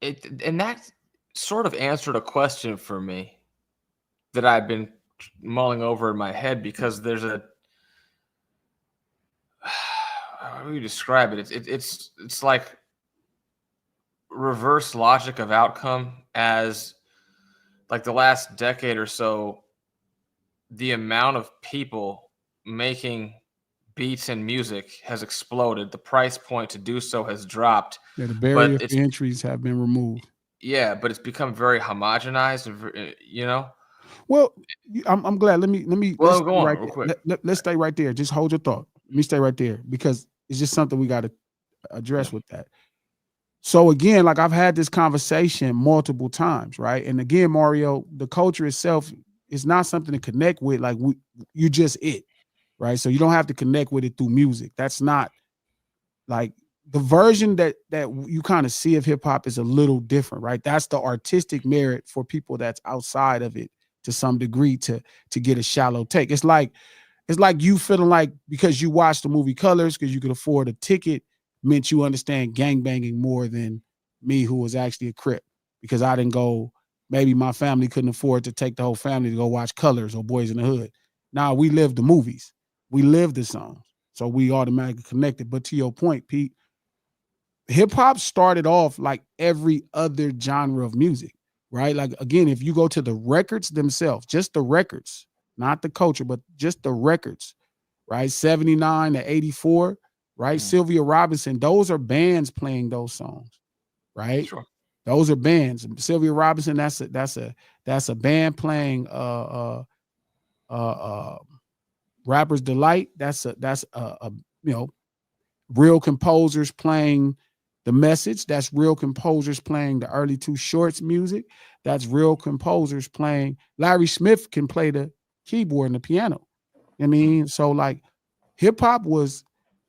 And that sort of answered a question for me that I've been mulling over in my head, because there's how do you describe it? It's like reverse logic of outcome, as like the last decade or so, the amount of people making beats and music has exploded. The price point to do so has dropped. Yeah, the barrier for entries have been removed. Yeah, but it's become very homogenized, Well, I'm glad. Let me. Well, go on real quick. Let's stay right there. Just hold your thought. Let me stay right there, because it's just something we got to address with that. So again, like I've had this conversation multiple times, right? And again, Mario, the culture itself is not something to connect with. Like you just it, right? So you don't have to connect with it through music. That's not like the version that you kind of see of hip hop is a little different, right? That's the artistic merit for people that's outside of it to some degree to get a shallow take. It's like you feeling like because you watched the movie Colors because you could afford a ticket meant you understand gangbanging more than me, who was actually a Crip, because I didn't go. Maybe my family couldn't afford to take the whole family to go watch Colors or Boys in the Hood. Now we live the movies, we live the songs, so we automatically connected. But to your point, Pete, hip hop started off like every other genre of music, right? Like again, if you go to the records themselves, just the records, not the culture, but just the records, right? 79 to 84, right? Sylvia Robinson, those are bands playing those songs, right? Sure. Those are bands. Sylvia Robinson, that's a band playing Rapper's Delight. That's a real composers playing the message. That's real composers playing the early Too Shorts music. That's real composers playing. Larry Smith can play the keyboard and the piano. I mean, so like hip hop was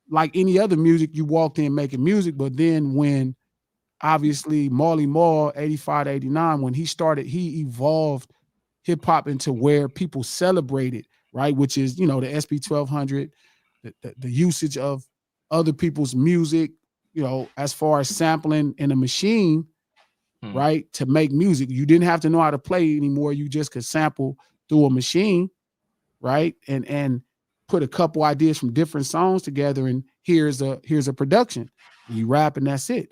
like any other music. You walked in making music, but then when obviously Marley Marl, 85 to 89, when he started, he evolved hip hop into where people celebrated, right? Which is, you know, the SP 1200, the usage of other people's music, you know, as far as sampling in a machine, right? To make music. You didn't have to know how to play anymore. You just could sample through a machine, right? And put a couple ideas from different songs together, and here's a production. And you rap and that's it.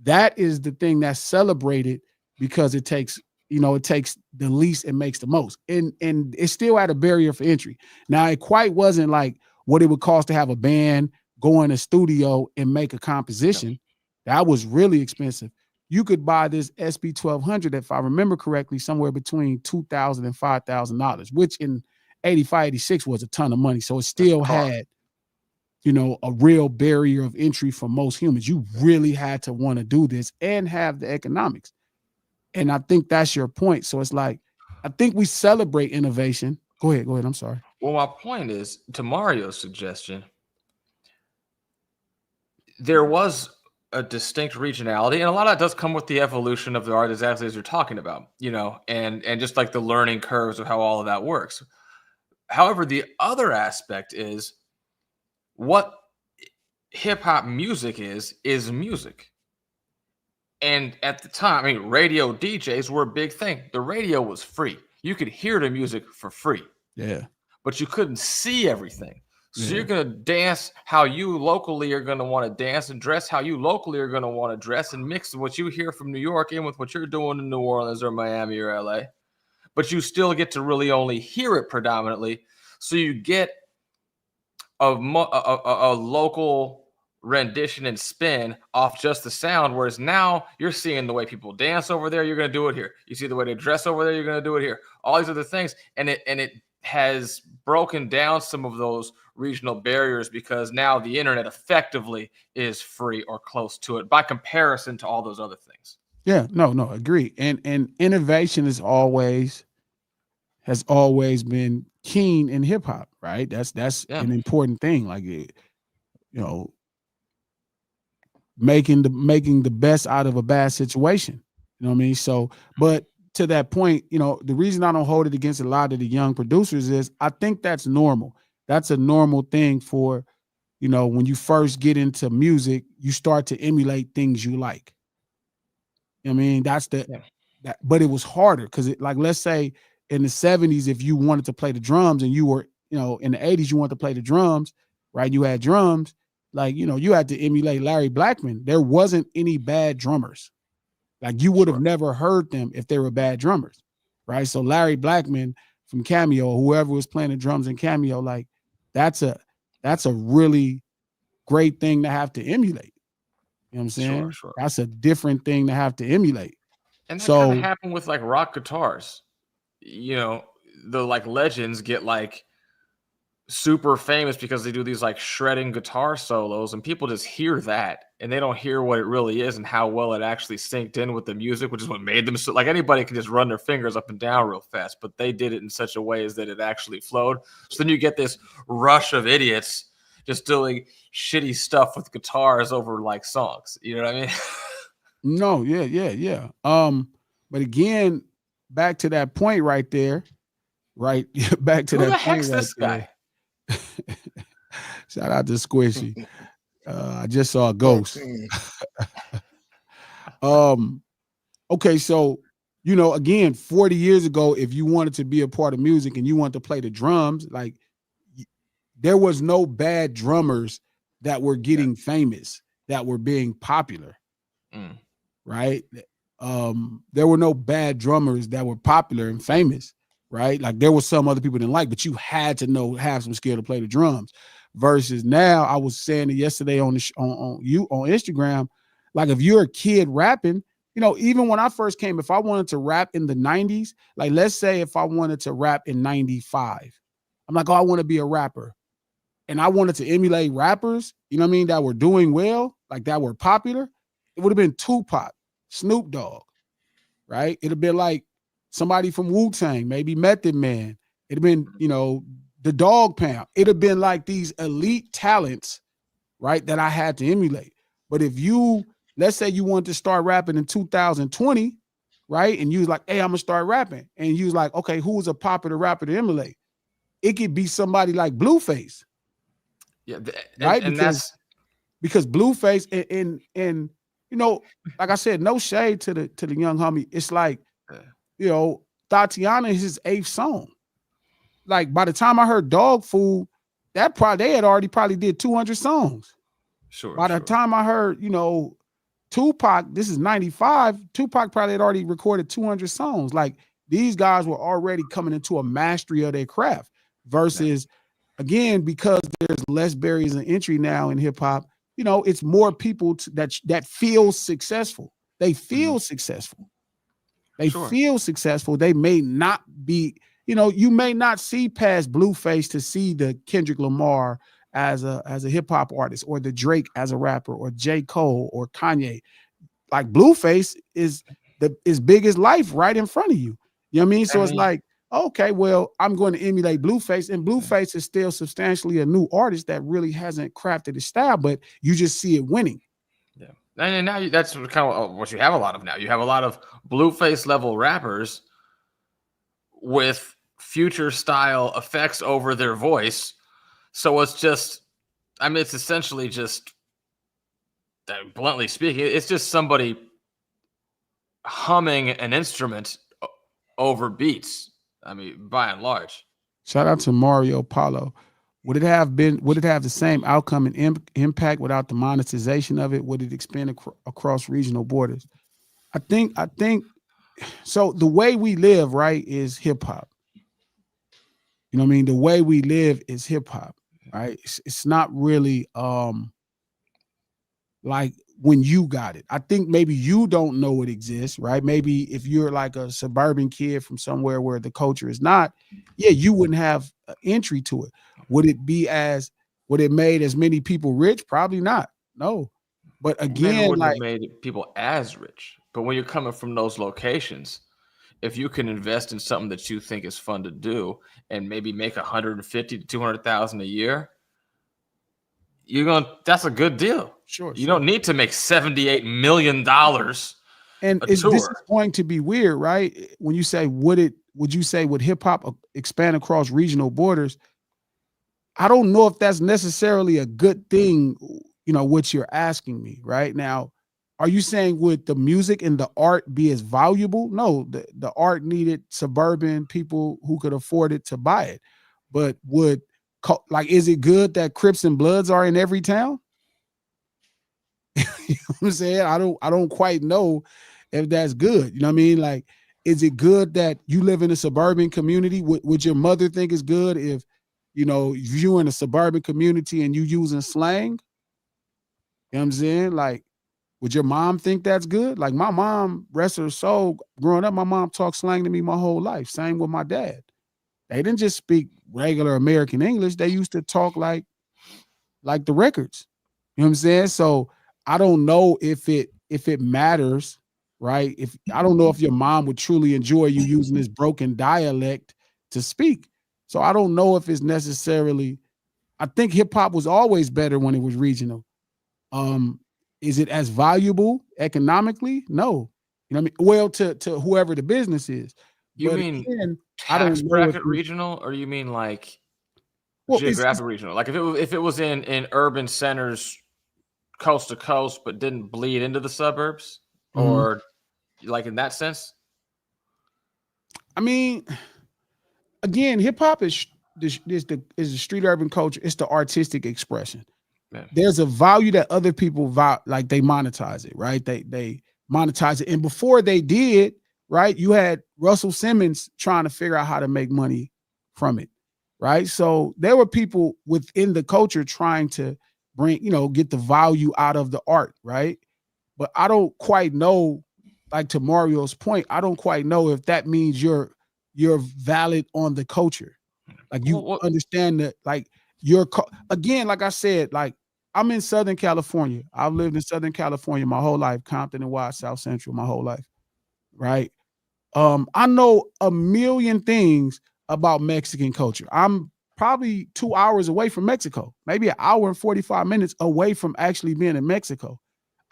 That is the thing that's celebrated because it takes, you know, it takes the least and makes the most. And it still had a barrier for entry. Now it quite wasn't like what it would cost to have a band go in a studio and make a composition. That was really expensive. You could buy this SB 1200, if I remember correctly, somewhere between $2,000 and $5,000, which in 85, 86 was a ton of money. So it still had, you know, a real barrier of entry for most humans. You really had to want to do this and have the economics. And I think that's your point. So it's like, I think we celebrate innovation. Go ahead. I'm sorry. Well, my point is, to Mario's suggestion, there was a distinct regionality, and a lot of that does come with the evolution of the art, exactly as you're talking about, you know, and just like the learning curves of how all of that works. However, the other aspect is what hip hop music is music. And at the time, I mean, radio DJs were a big thing. The radio was free. You could hear the music for free. Yeah. But you couldn't see everything. So you're going to dance how you locally are going to want to dance, and dress how you locally are going to want to dress, and mix what you hear from New York in with what you're doing in New Orleans or Miami or LA. But you still get to really only hear it predominantly. So you get a local rendition and spin off just the sound, whereas now you're seeing the way people dance over there, you're going to do it here. You see the way they dress over there, you're going to do it here. All these other things, and it has broken down some of those regional barriers, because now the internet effectively is free or close to it by comparison to all those other things. Yeah, no, agree. And innovation has always been keen in hip hop, right? That's an important thing. Like, you know, making the best out of a bad situation. You know what I mean? So, but to that point, you know, the reason I don't hold it against a lot of the young producers is I think that's normal. That's a normal thing for, you know, when you first get into music, you start to emulate things you like. I mean, that's but it was harder because, like, let's say in the 70s, if you wanted to play the drums and you were, you know, in the 80s, you wanted to play the drums, right? You had drums, like, you know, you had to emulate Larry Blackman. There wasn't any bad drummers. Like, you would have never heard them if they were bad drummers, right? So Larry Blackman from Cameo, whoever was playing the drums in Cameo, like, that's a really great thing to have to emulate. You know what I'm saying? Sure. That's a different thing to have to emulate. And that kind of happened with like rock guitars. You know, the like legends get like super famous because they do these like shredding guitar solos, and people just hear that and they don't hear what it really is and how well it actually synced in with the music, which is what made them so, like, anybody can just run their fingers up and down real fast, but they did it in such a way as that it actually flowed. So then you get this rush of idiots just doing shitty stuff with guitars over like songs. You know what I mean? No, yeah. But again, back to that point right there, right? Back to Who that the point heck's right this there. guy? Shout out to Squishy. I just saw a ghost. Okay, so, you know, again, 40 years ago, if you wanted to be a part of music and you wanted to play the drums, like, there was no bad drummers that were getting famous, that were being popular, right? There were no bad drummers that were popular and famous, right? Like, there were some other people didn't like, but you had to have some skill to play the drums. Versus now, I was saying it yesterday on Instagram, like, if you're a kid rapping, you know, even when I first came, if I wanted to rap in the 90s, like, let's say if I wanted to rap in 95, I'm like, oh, I want to be a rapper. and I wanted to emulate rappers, you know what I mean, that were doing well, like that were popular, it would have been Tupac, Snoop Dogg, right? It'd have been like somebody from Wu-Tang, maybe Method Man. It'd have been, you know, the Dog Pound. It'd have been like these elite talents, right, that I had to emulate. But if you, let's say you wanted to start rapping in 2020, right, and you was like, hey, I'm gonna start rapping, and you was like, okay, who's a popular rapper to emulate? It could be somebody like Blueface. Yeah, right? and Because Blueface and you know, like I said, no shade to the young homie. It's like, you know, Tatiana is his 8th song. Like by the time I heard Dog Food, they had already probably did 200 songs. Sure. By the time I heard, you know, Tupac, this is 95, Tupac probably had already recorded 200 songs. Like these guys were already coming into a mastery of their craft versus again, because there's less barriers of entry now in hip hop, you know, it's more people that feel successful. They feel successful. They feel successful. They may not be, you know, you may not see past Blueface to see the Kendrick Lamar as a hip hop artist, or the Drake as a rapper, or J. Cole or Kanye. Like Blueface is big as life right in front of you. You know what I mean? So it's like, okay, well, I'm going to emulate Blueface, and Blueface is still substantially a new artist that really hasn't crafted his style, but you just see it winning. Yeah, and now that's kind of what you have a lot of now. You have a lot of Blueface level rappers with future style effects over their voice. So it's just, I mean, it's essentially just, bluntly speaking, it's just somebody humming an instrument over beats. I mean, by and large. Shout out to Mario Paulo. Would it have the same outcome and impact without the monetization of it? Would it expand across regional borders? I think so. The way we live, right, is hip hop. You know what I mean? The way we live is hip hop, right? It's not really like when you got it. I think maybe you don't know it exists, right? Maybe if you're like a suburban kid from somewhere where the culture is not, you wouldn't have an entry to it. Would it made as many people rich? Probably not. No. But again, maybe it wouldn't have made people as rich. But when you're coming from those locations, if you can invest in something that you think is fun to do and maybe make 150 to 200,000 a year, that's a good deal. Sure. You don't need to make $78 million. And this is going to be weird, right? When you say, would hip hop expand across regional borders? I don't know if that's necessarily a good thing, you know, what you're asking me right now. Are you saying would the music and the art be as valuable? No, the art needed suburban people who could afford it to buy it. But is it good that Crips and Bloods are in every town? You know what I'm saying? I don't quite know if that's good. You know what I mean? Like, is it good that you live in a suburban community? Would your mother think it's good if, you know, if you're in a suburban community and you using slang? You know what I'm saying? Like, would your mom think that's good? Like my mom, rest her soul, growing up, my mom talked slang to me my whole life. Same with my dad. They didn't just speak regular American English. They used to talk like the records. You know what I'm saying? So I don't know if it matters, right? I don't know if your mom would truly enjoy you using this broken dialect to speak. So I don't know if it's necessarily. I think hip hop was always better when it was regional. Is it as valuable economically? No. You know what I mean? Well, to whoever the business is. You mean tax bracket regional, or you mean like geographic regional? Like if it was in urban centers, coast to coast, but didn't bleed into the suburbs, or like in that sense? I mean, again, hip hop is the street urban culture. It's the artistic expression. Man. There's a value that other people like they monetize it, right? They monetize it. And before they did, right, you had Russell Simmons trying to figure out how to make money from it, right? So there were people within the culture trying to bring, you know, get the value out of the art, right? But I don't quite know, like to Mario's point, I don't quite know if that means you're valid on the culture. Like you understand that, like, Again, like I said, like I'm in Southern California. I've lived in Southern California my whole life, Compton and West South Central my whole life, right? I know a million things about Mexican culture. I'm probably 2 hours away from Mexico, maybe an hour and 45 minutes away from actually being in Mexico.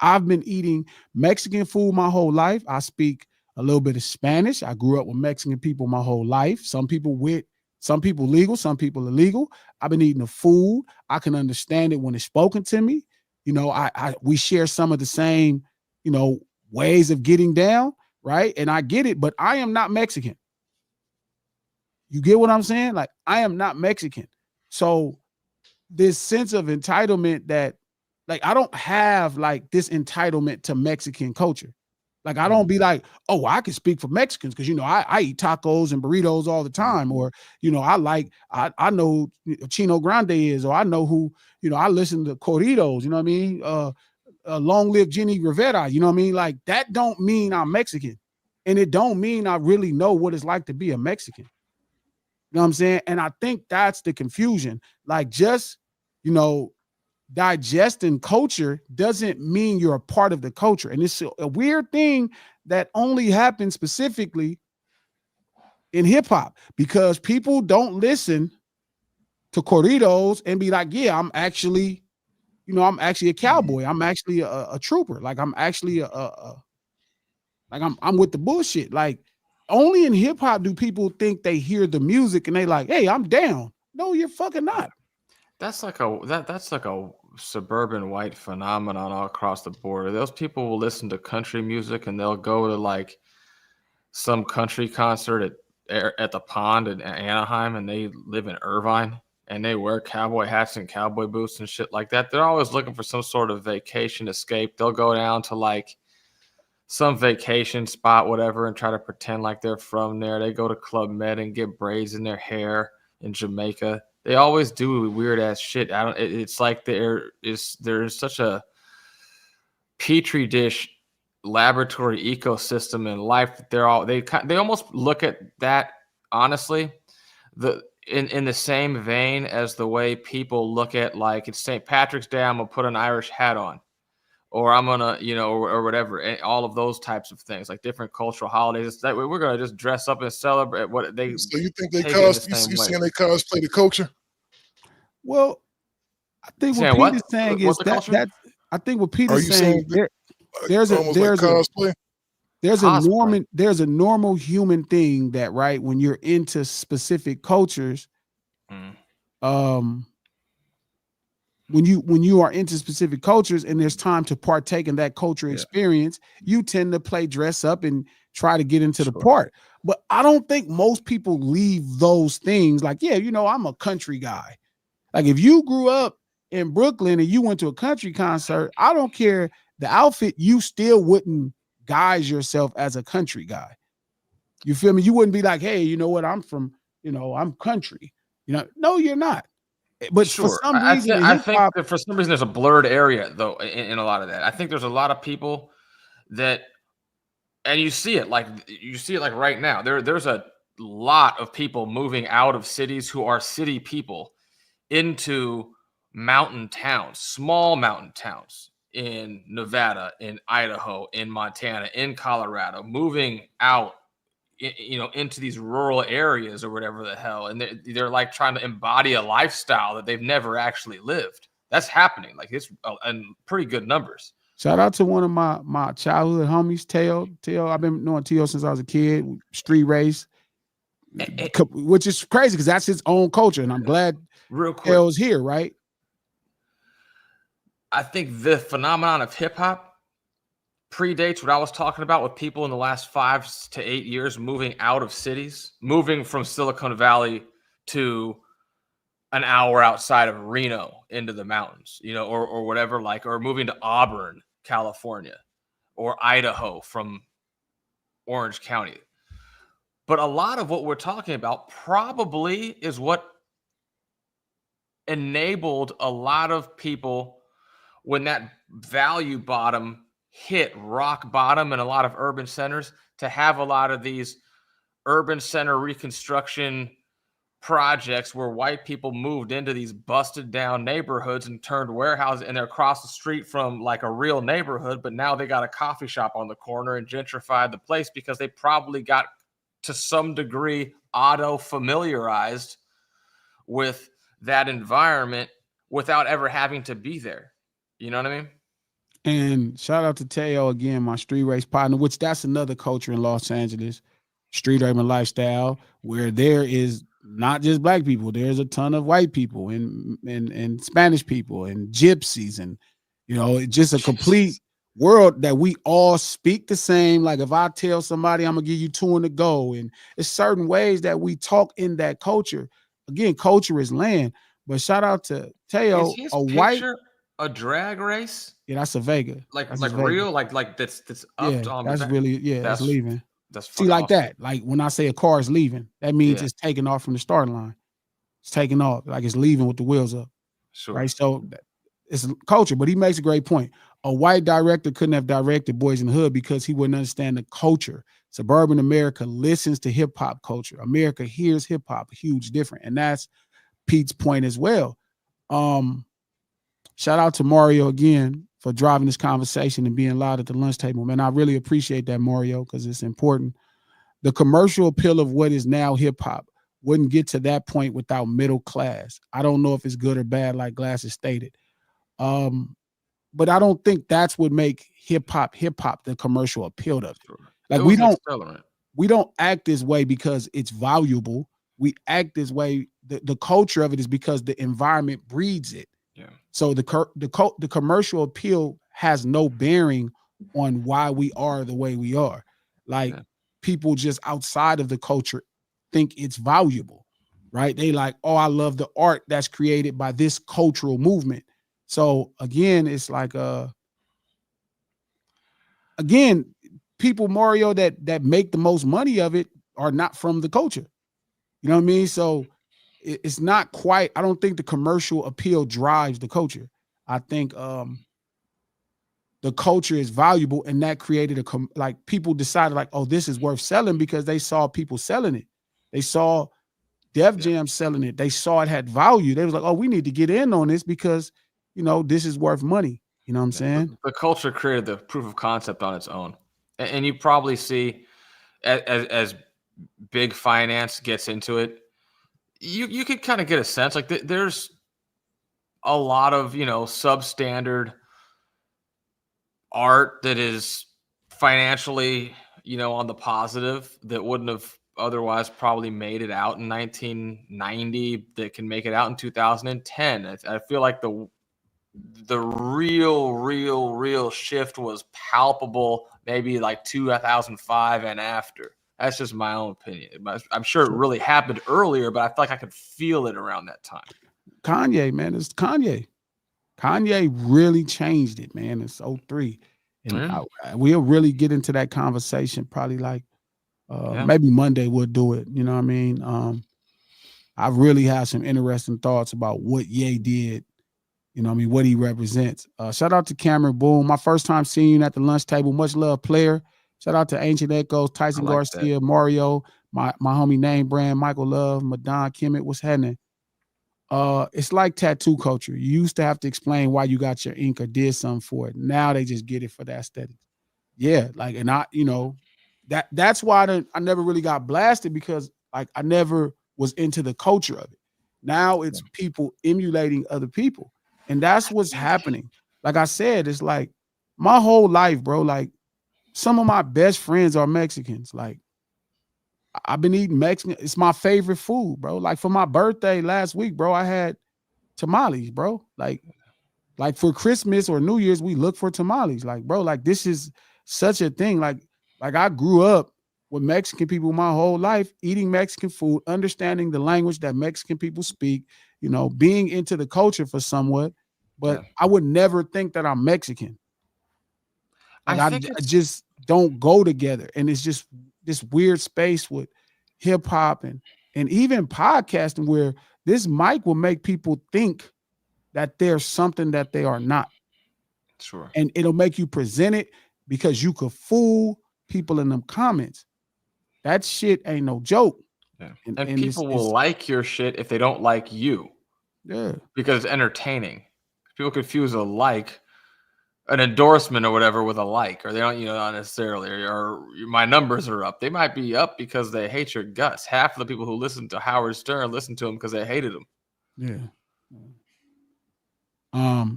I've been eating Mexican food my whole life. I speak a little bit of Spanish. I grew up with Mexican people my whole life. Some people legal, some people illegal. I've been eating the food. I can understand it when it's spoken to me. You know, we share some of the same, ways of getting down, right? And I get it, but I am not Mexican. You get what I'm saying? Like, I am not Mexican. So this sense of entitlement that, like, I don't have like this entitlement to Mexican culture. Like, I don't be like, oh, I can speak for Mexicans because, I eat tacos and burritos all the time. Or, I know Chino Grande is, or I know who, I listen to corridos, you know what I mean? Long live Jenny Rivera, you know what I mean? Like, that don't mean I'm Mexican. And it don't mean I really know what it's like to be a Mexican. You know what I'm saying? And I think that's the confusion. Like, just, digesting culture doesn't mean you're a part of the culture. And it's a weird thing that only happens specifically in hip hop because people don't listen to corridos and be like, yeah, I'm actually a cowboy. I'm actually a trooper. Like, I'm actually I'm with the bullshit. Like, only in hip hop do people think they hear the music and they like, hey, I'm down. No, you're fucking not. That's like a suburban white phenomenon all across the board. Those people will listen to country music and they'll go to like some country concert at the Pond in Anaheim, and they live in Irvine, and they wear cowboy hats and cowboy boots and shit like that. They're always looking for some sort of vacation escape. They'll go down to like some vacation spot, whatever, and try to pretend like they're from there. They go to Club Med and get braids in their hair in Jamaica. They always do weird ass shit. It's like there's such a petri dish laboratory ecosystem in life that they almost look at that, honestly, in the same vein as the way people look at, like, it's St. Patrick's Day, I'm gonna put an Irish hat on, or I'm gonna, or whatever, and all of those types of things, like different cultural holidays. It's that we're gonna just dress up and celebrate what they. So you think they take it in the you same way. saying they cosplay the culture? Well, I think what Saying what? Peter's saying What is the that culture? I think what Are Peter's you saying saying there's almost like cosplay? there's a normal human thing that, right, when you're into specific cultures, when you are into specific cultures and there's time to partake in that culture experience, you tend to play dress up and try to get into the part. But I don't think most people leave those things like, yeah, I'm a country guy. Like, if you grew up in Brooklyn and you went to a country concert, I don't care the outfit, you still wouldn't guise yourself as a country guy. You feel me? You wouldn't be like, hey, you know what? I'm from, I'm country. No, you're not. But for some reason, I think that for some reason there's a blurred area though in a lot of that. I think there's a lot of people that, and you see it like right now. There's a lot of people moving out of cities who are city people into mountain towns, small mountain towns in Nevada, in Idaho, in Montana, in Colorado, moving out, into these rural areas or whatever the hell. And they're like trying to embody a lifestyle that they've never actually lived. That's happening. Like, it's in pretty good numbers. Shout out to one of my childhood homies, Teo. I've been knowing Teo since I was a kid, street race, which is crazy because that's his own culture. And I'm glad Teo's here, right? I think the phenomenon of hip hop predates what I was talking about with people in the last 5 to 8 years moving out of cities, moving from Silicon Valley to an hour outside of Reno into the mountains, or whatever, like, or moving to Auburn, California, or Idaho from Orange County. But a lot of what we're talking about probably is what enabled a lot of people, when that value bottom hit rock bottom in a lot of urban centers, to have a lot of these urban center reconstruction projects where white people moved into these busted down neighborhoods and turned warehouses, and they're across the street from like a real neighborhood, but now they got a coffee shop on the corner and gentrified the place because they probably got to some degree auto familiarized with that environment without ever having to be there. You know what I mean? And shout out to Teo again, my street race partner, which that's another culture in Los Angeles, street urban lifestyle, where there is not just black people, there's a ton of white people and Spanish people and gypsies, and it's just a complete world that we all speak the same. Like if I tell somebody I'm gonna give you two in the go, and it's certain ways that we talk in that culture. Again, culture is land. But shout out to Teo, Is his a white. picture a drag race? Yeah, that's a Vega. Like That's like his Vega. real? Like that's up Yeah, on that's that, really that's leaving. that's See, fucking like awesome. that. Like when I say a car is leaving, that means Yeah. it's taking off from the starting line. It's taking off, like it's leaving with the wheels up. Sure. Right. So it's culture, but he makes a great point. A white director couldn't have directed Boys in the Hood because he wouldn't understand the culture. Suburban America listens to hip hop culture. America hears hip hop, huge different. And that's Pete's point as well. Shout out to Mario again for driving this conversation and being loud at the lunch table. Man, I really appreciate that, Mario, because it's important. The commercial appeal of what is now hip hop wouldn't get to that point without middle class. I don't know if it's good or bad, like Glasses stated. But I don't think that's what make hip hop, the commercial appeal of it. Sure. Like we don't act this way because it's valuable. We act this way. The culture of it is because the environment breeds it. Yeah. So the commercial appeal has no bearing on why we are the way we are. Like people just outside of the culture think it's valuable, right? They like, oh, I love the art that's created by this cultural movement. So again, it's like people, Mario, that make the most money of it are not from the culture. You know what I mean? So it's not quite, I don't think the commercial appeal drives the culture. I think the culture is valuable, and that created like people decided like, oh, this is worth selling because they saw people selling it. They saw Def Jam selling it. They saw it had value. They was like, oh, we need to get in on this because, this is worth money. You know what I'm saying? The culture created the proof of concept on its own. And you probably see as big finance gets into it, you could kind of get a sense like there's a lot of, substandard art that is financially, on the positive that wouldn't have otherwise probably made it out in 1990 that can make it out in 2010. I feel like the real shift was palpable maybe like 2005 and after. That's just my own opinion. I'm sure it really happened earlier, but I feel like I could feel it around that time. Kanye, man, it's Kanye. Kanye really changed it, man. It's 03. And we'll really get into that conversation probably like maybe Monday we'll do it. You know what I mean? I really have some interesting thoughts about what Ye did. You know what I mean? What he represents. Shout out to Cameron Boone. My first time seeing you at the lunch table. Much love, player. Shout out to Ancient Echoes, Tyson Garcia, Mario, my homie Name Brand, Michael Love, Madon Kimmett. What's happening? It's like tattoo culture. You used to have to explain why you got your ink or did something for it. Now they just get it for the aesthetics. Yeah, like, and that's why I never really got blasted because like I never was into the culture of it. Now it's people emulating other people. And that's what's happening. Like I said, it's like my whole life, bro, like some of my best friends are Mexicans. Like I've been eating Mexican. It's my favorite food, bro. Like for my birthday last week, bro, I had tamales, bro. Like for Christmas or New Year's, we look for tamales. Like, bro, like this is such a thing. Like I grew up with Mexican people my whole life, eating Mexican food, understanding the language that Mexican people speak, being into the culture for somewhat. But I would never think that I'm Mexican. Like I just don't go together. And it's just this weird space with hip hop and even podcasting where this mic will make people think that there's something that they are not. Sure. And it'll make you present it because you could fool people in them comments. That shit ain't no joke. Yeah. And And it's people will like your shit if they don't like you yeah. because it's entertaining. People confuse a like, an endorsement or whatever with a like, or they don't, not necessarily, or my numbers are up. They might be up because they hate your guts. Half of the people who listen to Howard Stern listen to him because they hated him. Yeah.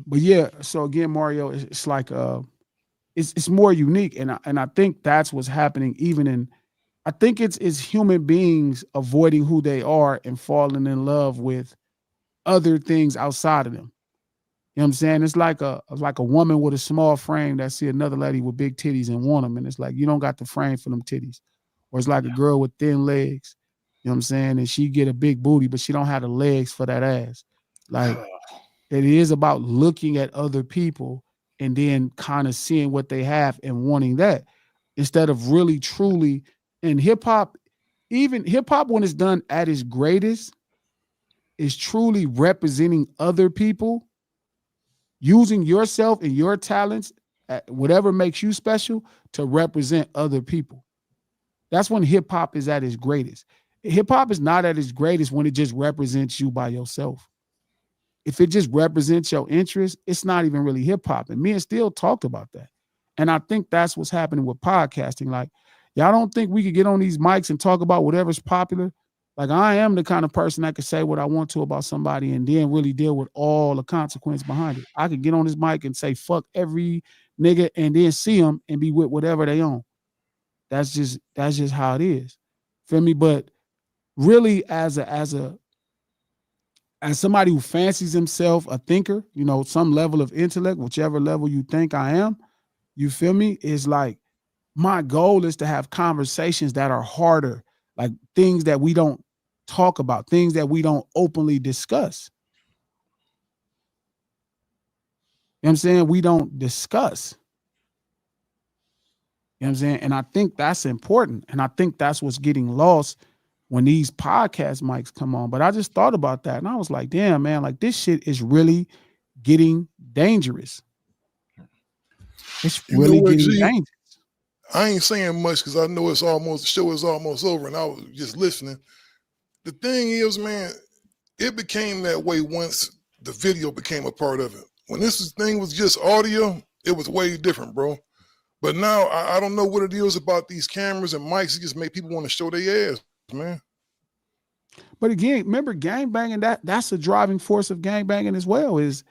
But yeah, so again, Mario, it's like it's more unique, and I think that's what's happening. Even in, I think it's human beings avoiding who they are and falling in love with other things outside of them. You know what I'm saying? It's like a woman with a small frame that see another lady with big titties and want them, and it's like you don't got the frame for them titties. Or it's like a girl with thin legs. You know what I'm saying? And she get a big booty, but she don't have the legs for that ass. Like it is about looking at other people and then kind of seeing what they have and wanting that instead of really truly. And hip hop, even hip hop when it's done at its greatest, is truly representing other people, using yourself and your talents, whatever makes you special, to represent other people. That's when hip hop is at its greatest. Hip hop is not at its greatest when it just represents you by yourself. If it just represents your interest, it's not even really hip hop. And me and Steele talked about that. And I think that's what's happening with podcasting. Like, y'all don't think we could get on these mics and talk about whatever's popular? Like, I am the kind of person that could say what I want to about somebody and then really deal with all the consequence behind it. I could get on this mic and say fuck every nigga and then see them and be with whatever they own. That's just how it is. Feel me? But really, as somebody who fancies himself a thinker, some level of intellect, whichever level you think I am, you feel me? Is like my goal is to have conversations that are harder, like things that we don't talk about, things that we don't openly discuss. You know what I'm saying? We don't discuss. You know what I'm saying? And I think that's important. And I think that's what's getting lost when these podcast mics come on. But I just thought about that and I was like, damn, man, like this shit is really getting dangerous. It's really getting dangerous. I ain't saying much because I know the show is almost over and I was just listening. The thing is, man, it became that way once the video became a part of it. When this thing was just audio, it was way different, bro. But now I don't know what it is about these cameras and mics. It just make people want to show their ass, man. But again, remember gangbanging, that's the driving force of gangbanging as well, is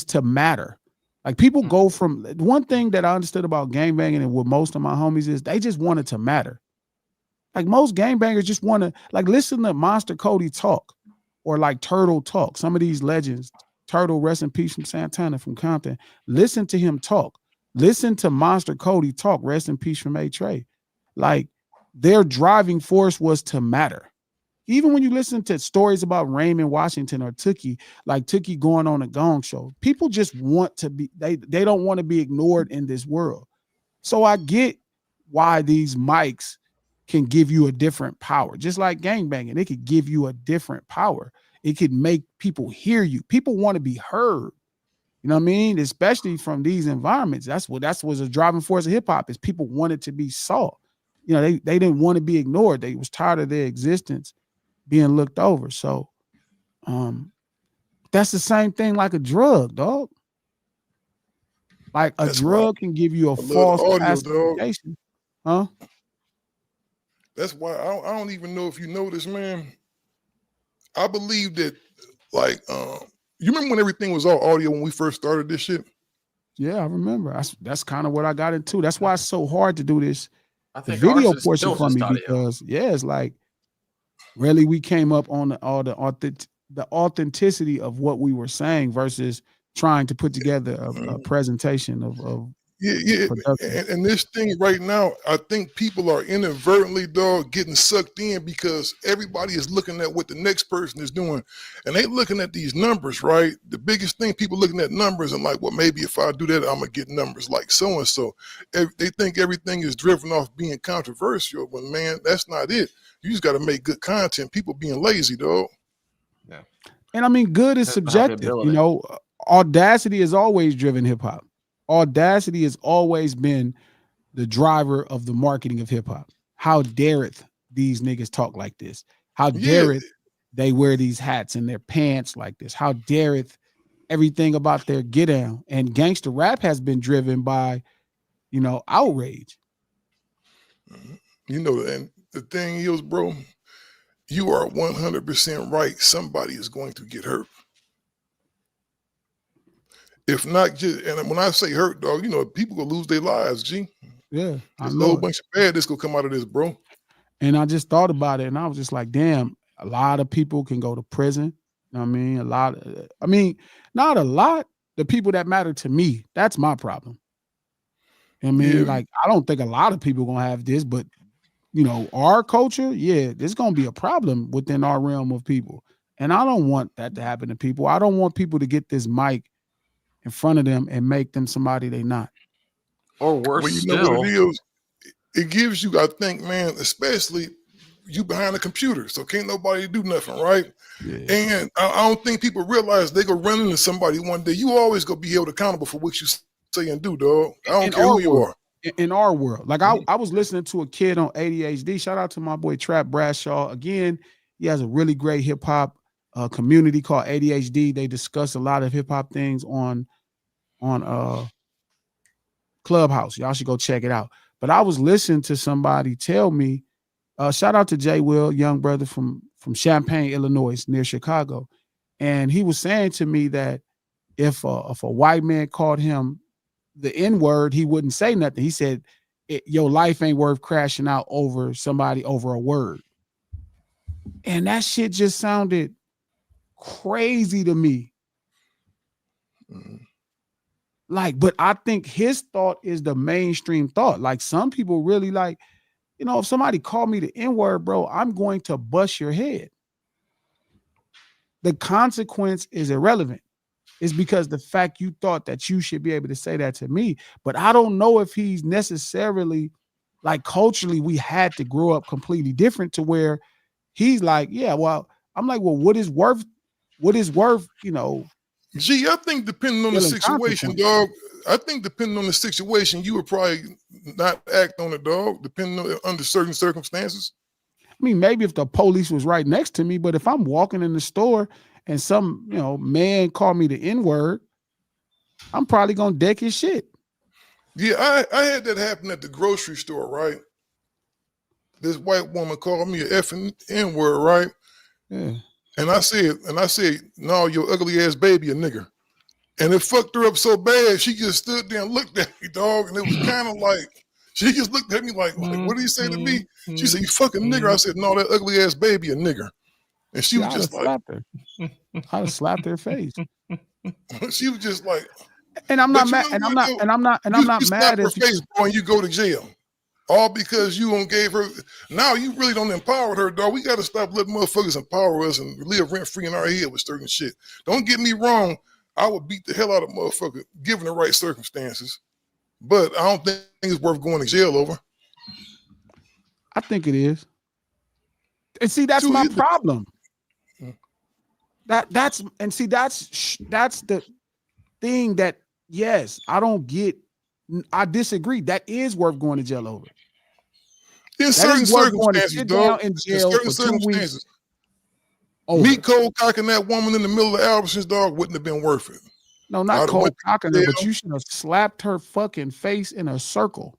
to matter. Like people go from, one thing that I understood about gangbanging and with most of my homies is they just wanted to matter. Like most gangbangers just want to, like, listen to Monster Cody talk or like Turtle talk. Some of these legends, Turtle, rest in peace, from Santana, from Compton. Listen to him talk. Listen to Monster Cody talk, rest in peace, from A-Tray. Like their driving force was to matter. Even when you listen to stories about Raymond Washington or Tookie, like Tookie going on a Gong Show, people just want to be, they don't want to be ignored in this world. So I get why these mics can give you a different power. Just like gangbanging, it could give you a different power. It could make people hear you. People want to be heard. You know what I mean? Especially from these environments. That's what a driving force of hip hop is. People wanted to be saw. They didn't want to be ignored. They was tired of their existence being looked over. So that's the same thing like a drug, dog. Like that's drug can give you a false classification. Huh? That's why I don't even know if you know this, man. I believe that, like, you remember when everything was all audio when we first started this shit? Yeah, I remember. That's kind of what I got into. That's why it's so hard to do this. The video portion for me, because it's like really we came up on the authenticity of what we were saying versus trying to put together a presentation of and this thing right now, I think people are inadvertently, dog, getting sucked in because everybody is looking at what the next person is doing, and they looking at these numbers, right? The biggest thing, people looking at numbers and like, well, maybe if I do that, I'm gonna get numbers like so and so. They think everything is driven off being controversial, but man, that's not it. You just got to make good content. People being lazy, dog. Yeah, and I mean, good is subjective. Audacity has always driven hip hop. Audacity has always been the driver of the marketing of hip hop. How dareth these niggas talk like this? How dare it they wear these hats in their pants like this? How dare it everything about their get down? And gangster rap has been driven by, outrage. And the thing is, bro, you are 100% right. Somebody is going to get hurt. If not, just, and when I say hurt, dog, people will lose their lives, G. Yeah, there's a whole bunch of bad that's gonna come out of this, bro. And I just thought about it, and I was just like, damn, a lot of people can go to prison. You know what I mean? Not a lot. The people that matter to me, that's my problem. I mean, I don't think a lot of people gonna have this, but our culture, there's gonna be a problem within our realm of people. And I don't want that to happen to people. I don't want people to get this mic in front of them and make them somebody they not. Or worse well, you still, know what it is? It gives you, I think, man, especially you behind a computer, so can't nobody do nothing, right? Yeah. And I don't think people realize they go run into somebody one day. You always gonna be held accountable for what you say and do, dog. I don't care who you are. In our world, like I was listening to a kid on ADHD. Shout out to my boy Trap Bradshaw. Again, he has a really great hip hop community called ADHD. They discuss a lot of hip hop things on Clubhouse. Y'all should go check it out. But I was listening to somebody tell me, shout out to Jay Will, young brother from Champaign, Illinois, near Chicago. And he was saying to me that if a white man called him the N-word, he wouldn't say nothing. He said, your life ain't worth crashing out over somebody over a word. And that shit just sounded crazy to me. Like, but I think his thought is the mainstream thought. Like, some people really like, if somebody called me the N-word, bro, I'm going to bust your head. The consequence is irrelevant. It's because the fact you thought that you should be able to say that to me. But I don't know if he's necessarily, like, culturally, we had to grow up completely different to where he's like, yeah, well, I'm like, well, what is worth, Gee, I think depending on the situation, dog, I think depending on the situation, you would probably not act on it, dog, depending on under certain circumstances. I mean, maybe if the police was right next to me, but if I'm walking in the store and some, man called me the N-word, I'm probably going to deck his shit. Yeah, I had that happen at the grocery store, right? This white woman called me an effing N-word, right? Yeah. And I said, no, your ugly ass baby a nigger. And it fucked her up so bad, she just stood there and looked at me, dog. And it was kind of like, she just looked at me like, what did he say to me? She said, you fucking nigger. I said, no, that ugly ass baby a nigger. And she was just like, I'd have slapped her face. She was just like, and I'm not mad, and I'm not mad at her face, bro, and you go to jail. All because you don't gave her. Now you really don't empower her, dog. We got to stop letting motherfuckers empower us and live rent free in our head with certain shit. Don't get me wrong. I would beat the hell out of a motherfucker given the right circumstances, but I don't think it's worth going to jail over. I think it is. And see, that's my problem. That's the thing that, yes, I disagree. That is worth going to jail over. In certain circumstances, dog. In certain circumstances. Me cold cocking that woman in the middle of Albertsons, dog, wouldn't have been worth it. No, not cold cocking her, but you should have slapped her fucking face in a circle.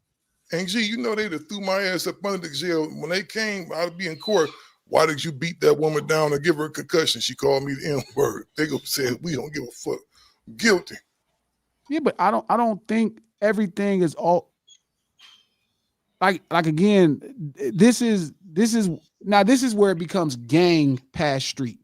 And gee, they'd have threw my ass up under the jail. When they came, I'd be in court. Why did you beat that woman down and give her a concussion? She called me the N-word. They go say, we don't give a fuck. Guilty. Yeah, but I don't think everything is all like again, this is where it becomes gang past street,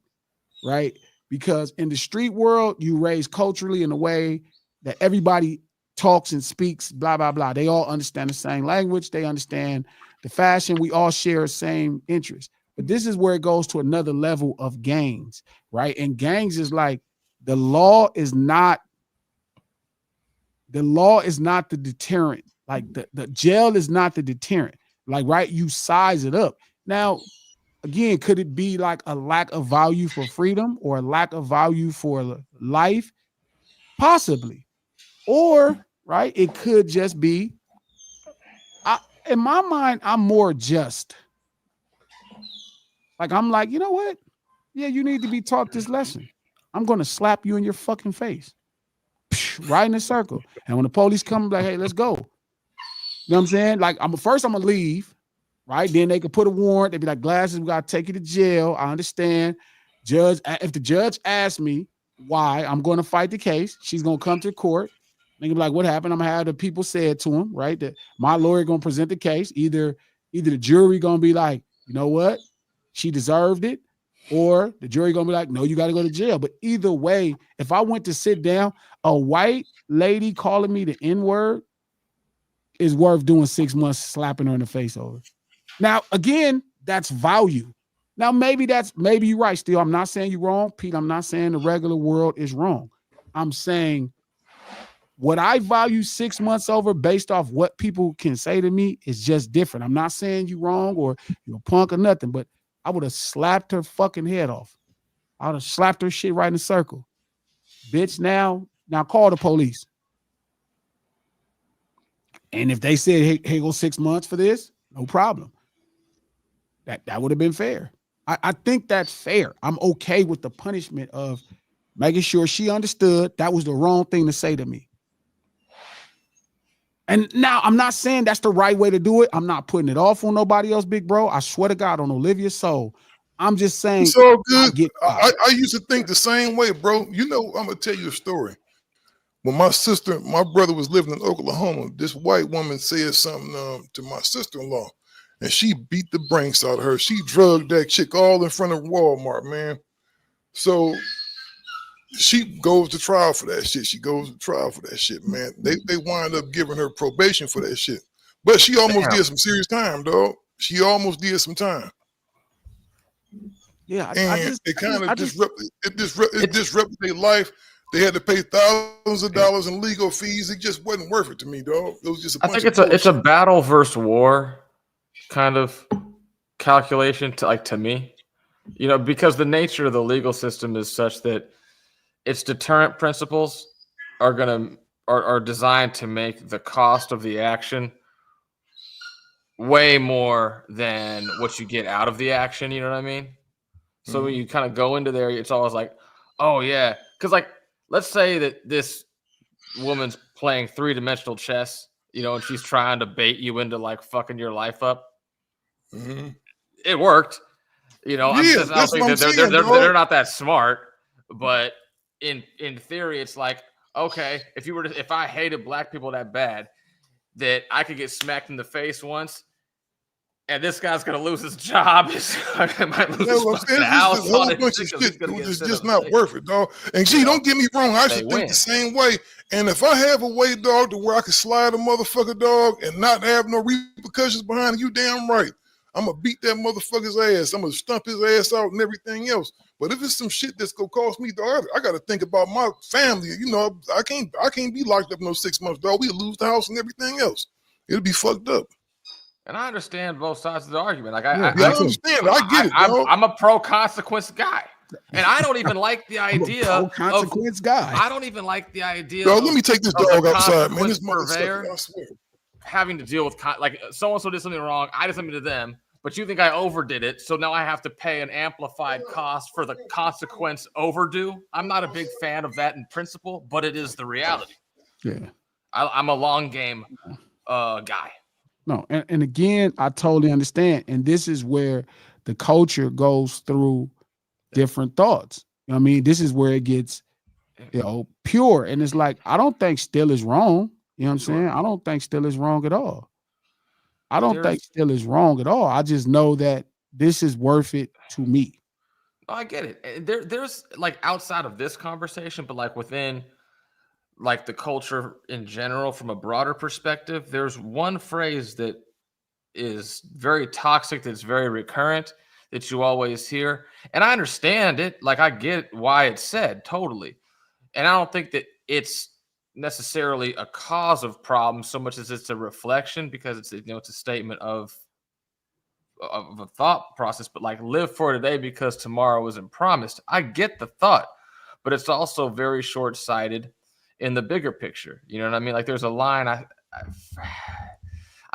right? Because in the street world, you raise culturally in a way that everybody talks and speaks, blah, blah, blah. They all understand the same language. They understand the fashion. We all share the same interests. But this is where it goes to another level of gangs, right? And gangs is like the law is not the deterrent. Like the jail is not the deterrent. Like, right, you size it up. Now, again, could it be like a lack of value for freedom or a lack of value for life? Possibly. Or, right, it could just be, in my mind, I'm more just. Like, I'm like, you know what? Yeah, you need to be taught this lesson. I'm going to slap you in your fucking face. Right in a circle. And when the police come, I'm like, hey, let's go. You know what I'm saying? Like, I'm going to leave, right? Then they could put a warrant. They'd be like, Glasses, we got to take you to jail. I understand. Judge, if the judge asks me why, I'm going to fight the case. She's going to come to court. They can be like, what happened? I'm going to have the people say it to him, right? That my lawyer going to present the case. Either the jury going to be like, you know what? She deserved it. Or the jury going to be like, no, you got to go to jail. But either way, if I went to sit down, a white lady calling me the N-word is worth doing 6 months slapping her in the face over. Now, again, that's value. Now, maybe you're right, still. I'm not saying you're wrong, Pete. I'm not saying the regular world is wrong. I'm saying what I value 6 months over based off what people can say to me is just different. I'm not saying you're wrong or you're a punk or nothing, but I would have slapped her fucking head off. I would have slapped her shit right in a circle. Bitch, now call the police. And if they said, hey, go 6 months for this, no problem. That would have been fair. I think that's fair. I'm okay with the punishment of making sure she understood that was the wrong thing to say to me. And now I'm not saying that's the right way to do it. I'm not putting it off on nobody else, big bro. I swear to God on Olivia's soul. I'm just saying. It's all good. I used to think the same way, bro. You know, I'm going to tell you a story. When my brother was living in Oklahoma, this white woman said something to my sister-in-law, and she beat the brakes out of her. She drugged that chick all in front of Walmart, man. So she goes to trial for that shit. Man. They wind up giving her probation for that shit. But she almost did some serious time, dog. She almost did some time. Yeah, it disrupted their life. They had to pay thousands of dollars in legal fees. It just wasn't worth it to me, dog. It was just a bunch of it's a battle versus war kind of calculation to me, you know, because the nature of the legal system is such that its deterrent principles are designed to make the cost of the action way more than what you get out of the action. You know what I mean? So when you kind of go into there, it's always like, oh yeah, because like let's say that this woman's playing 3-dimensional chess, you know, and she's trying to bait you into like fucking your life up. Mm-hmm. It worked, you know. Yeah, I don't think they're not that smart, but in theory, it's like, okay, if I hated black people that bad that I could get smacked in the face once, and this guy's gonna lose his job, he might lose his fucking house. This whole bunch of shit is just not worth it, dog. And gee, don't get me wrong, I should think the same way. And if I have a way, dog, to where I can slide a motherfucker, dog, and not have no repercussions behind it, you damn right. I'm gonna beat that motherfucker's ass. I'm gonna stump his ass out and everything else. But if it's some shit that's gonna cost me, dog, I gotta think about my family. You know, I can't be locked up no 6 months, dog. We'll lose the house and everything else. It'll be fucked up. And I understand both sides of the argument. Like I understand. I get it. I'm a pro consequence guy, and I don't even like the idea of consequence guy. I don't even like the idea. Let me take this dog outside, man. This motherfucker, I swear. Having to deal with like so and so did something wrong. I did something to them, but you think I overdid it, so now I have to pay an amplified cost for the consequence overdue. I'm not a big fan of that in principle, but it is the reality. Yeah, I'm a long game guy. No, and again, I totally understand. And this is where the culture goes through different thoughts. You know what I mean? This is where it gets, pure. And it's like, I don't think still is wrong. You know what I'm saying? I don't think still is wrong at all. I just know that this is worth it to me. I get it. There's like outside of this conversation, but like within like the culture in general, from a broader perspective, there's one phrase that is very toxic, that's very recurrent, that you always hear. And I understand it. Like I get why it's said totally. And I don't think that it's necessarily a cause of problems so much as it's a reflection, because it's a statement of a thought process. But like, live for today because tomorrow isn't promised. I get the thought, but it's also very short-sighted in the bigger picture. You know what I mean? Like there's a line, I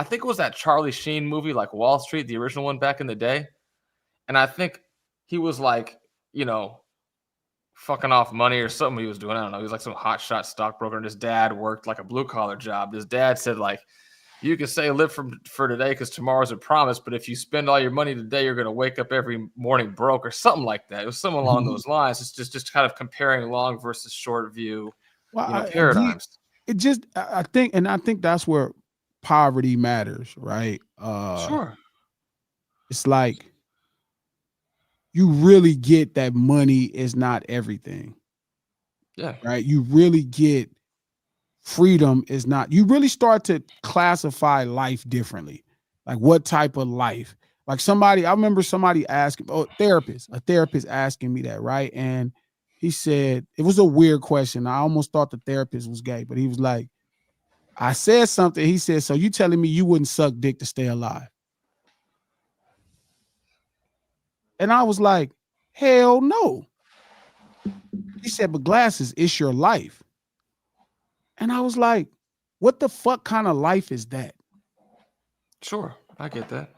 think it was that Charlie Sheen movie, like Wall Street, the original one back in the day. And I think he was like, fucking off money or something he was doing. I don't know. He was like some hotshot stockbroker, and his dad worked like a blue collar job. His dad said, like, you can say live for today because tomorrow's a promise, but if you spend all your money today, you're going to wake up every morning broke or something like that. It was something along those lines. It's just kind of comparing long versus short view paradigms. I think that's where poverty matters, right? Sure. It's like you really get that money is not everything. Yeah. Right? You really get freedom is not. You really start to classify life differently. Like what type of life? Like I remember somebody asking, a therapist asking me that, right? And he said, it was a weird question. I almost thought the therapist was gay, but he was like, I said something. He said, so you telling me you wouldn't suck dick to stay alive? And I was like, hell no. He said, but glasses, it's your life. And I was like, what the fuck kind of life is that? Sure, I get that.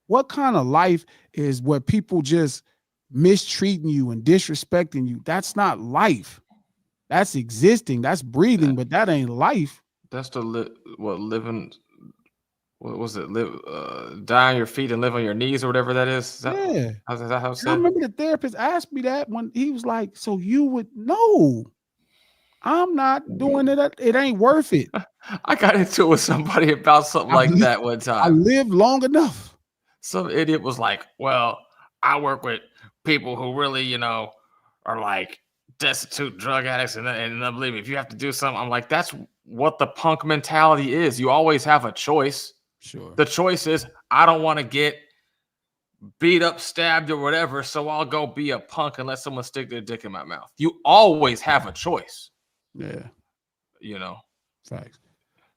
What kind of life is where people just mistreating you and disrespecting you? That's not life. That's existing. That's breathing, but that ain't life. That's living. What was it? Die on your feet and live on your knees or whatever that is. Is that how it said? I remember the therapist asked me that when he was like, so you would know. I'm not doing it. It ain't worth it. I got into it with somebody about something like that one time. I lived long enough. Some idiot was like, well, I work with people who really, are like destitute drug addicts. And believe me, if you have to do something, I'm like, that's what the punk mentality is. You always have a choice. Sure. The choice is, I don't want to get beat up, stabbed, or whatever, so I'll go be a punk and let someone stick their dick in my mouth. You always have a choice. Yeah. Facts.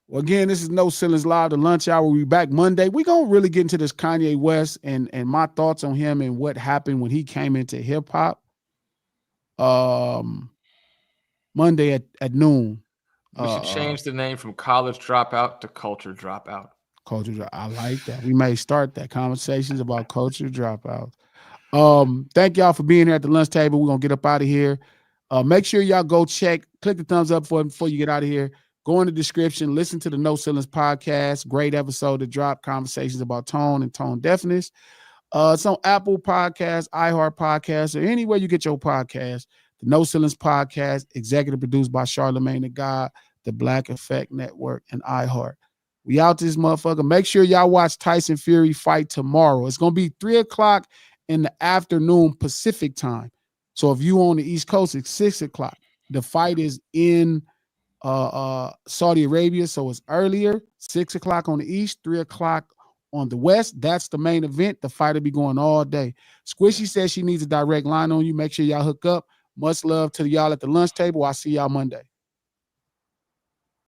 Well, again, this is No Ceilings Live, the lunch hour. We'll be back Monday. We're going to really get into this Kanye West and my thoughts on him and what happened when he came into hip hop. Monday at noon. We should change the name from College Dropout to Culture Dropout. Culture Dropout. I like that. We may start that conversations about culture dropouts. Thank y'all for being here at the lunch table. We're going to get up out of here. Make sure y'all go click the thumbs up before you get out of here. Go in the description, listen to the No Ceilings podcast. Great episode to drop conversations about tone and tone deafness. It's on Apple Podcasts, iHeart Podcasts, or anywhere you get your podcast. The No Ceilings podcast, executive produced by Charlemagne the God, the Black Effect Network, and iHeart. We out this motherfucker. Make sure y'all watch Tyson Fury fight tomorrow. It's going to be 3:00 in the afternoon Pacific time. So if you on the East Coast, it's 6:00. The fight is in Saudi Arabia, so it's earlier, 6:00 on the East, 3:00 on the West. That's the main event. The fight will be going all day. Squishy says she needs a direct line on you. Make sure y'all hook up. Much love to y'all at the lunch table. I'll see y'all Monday.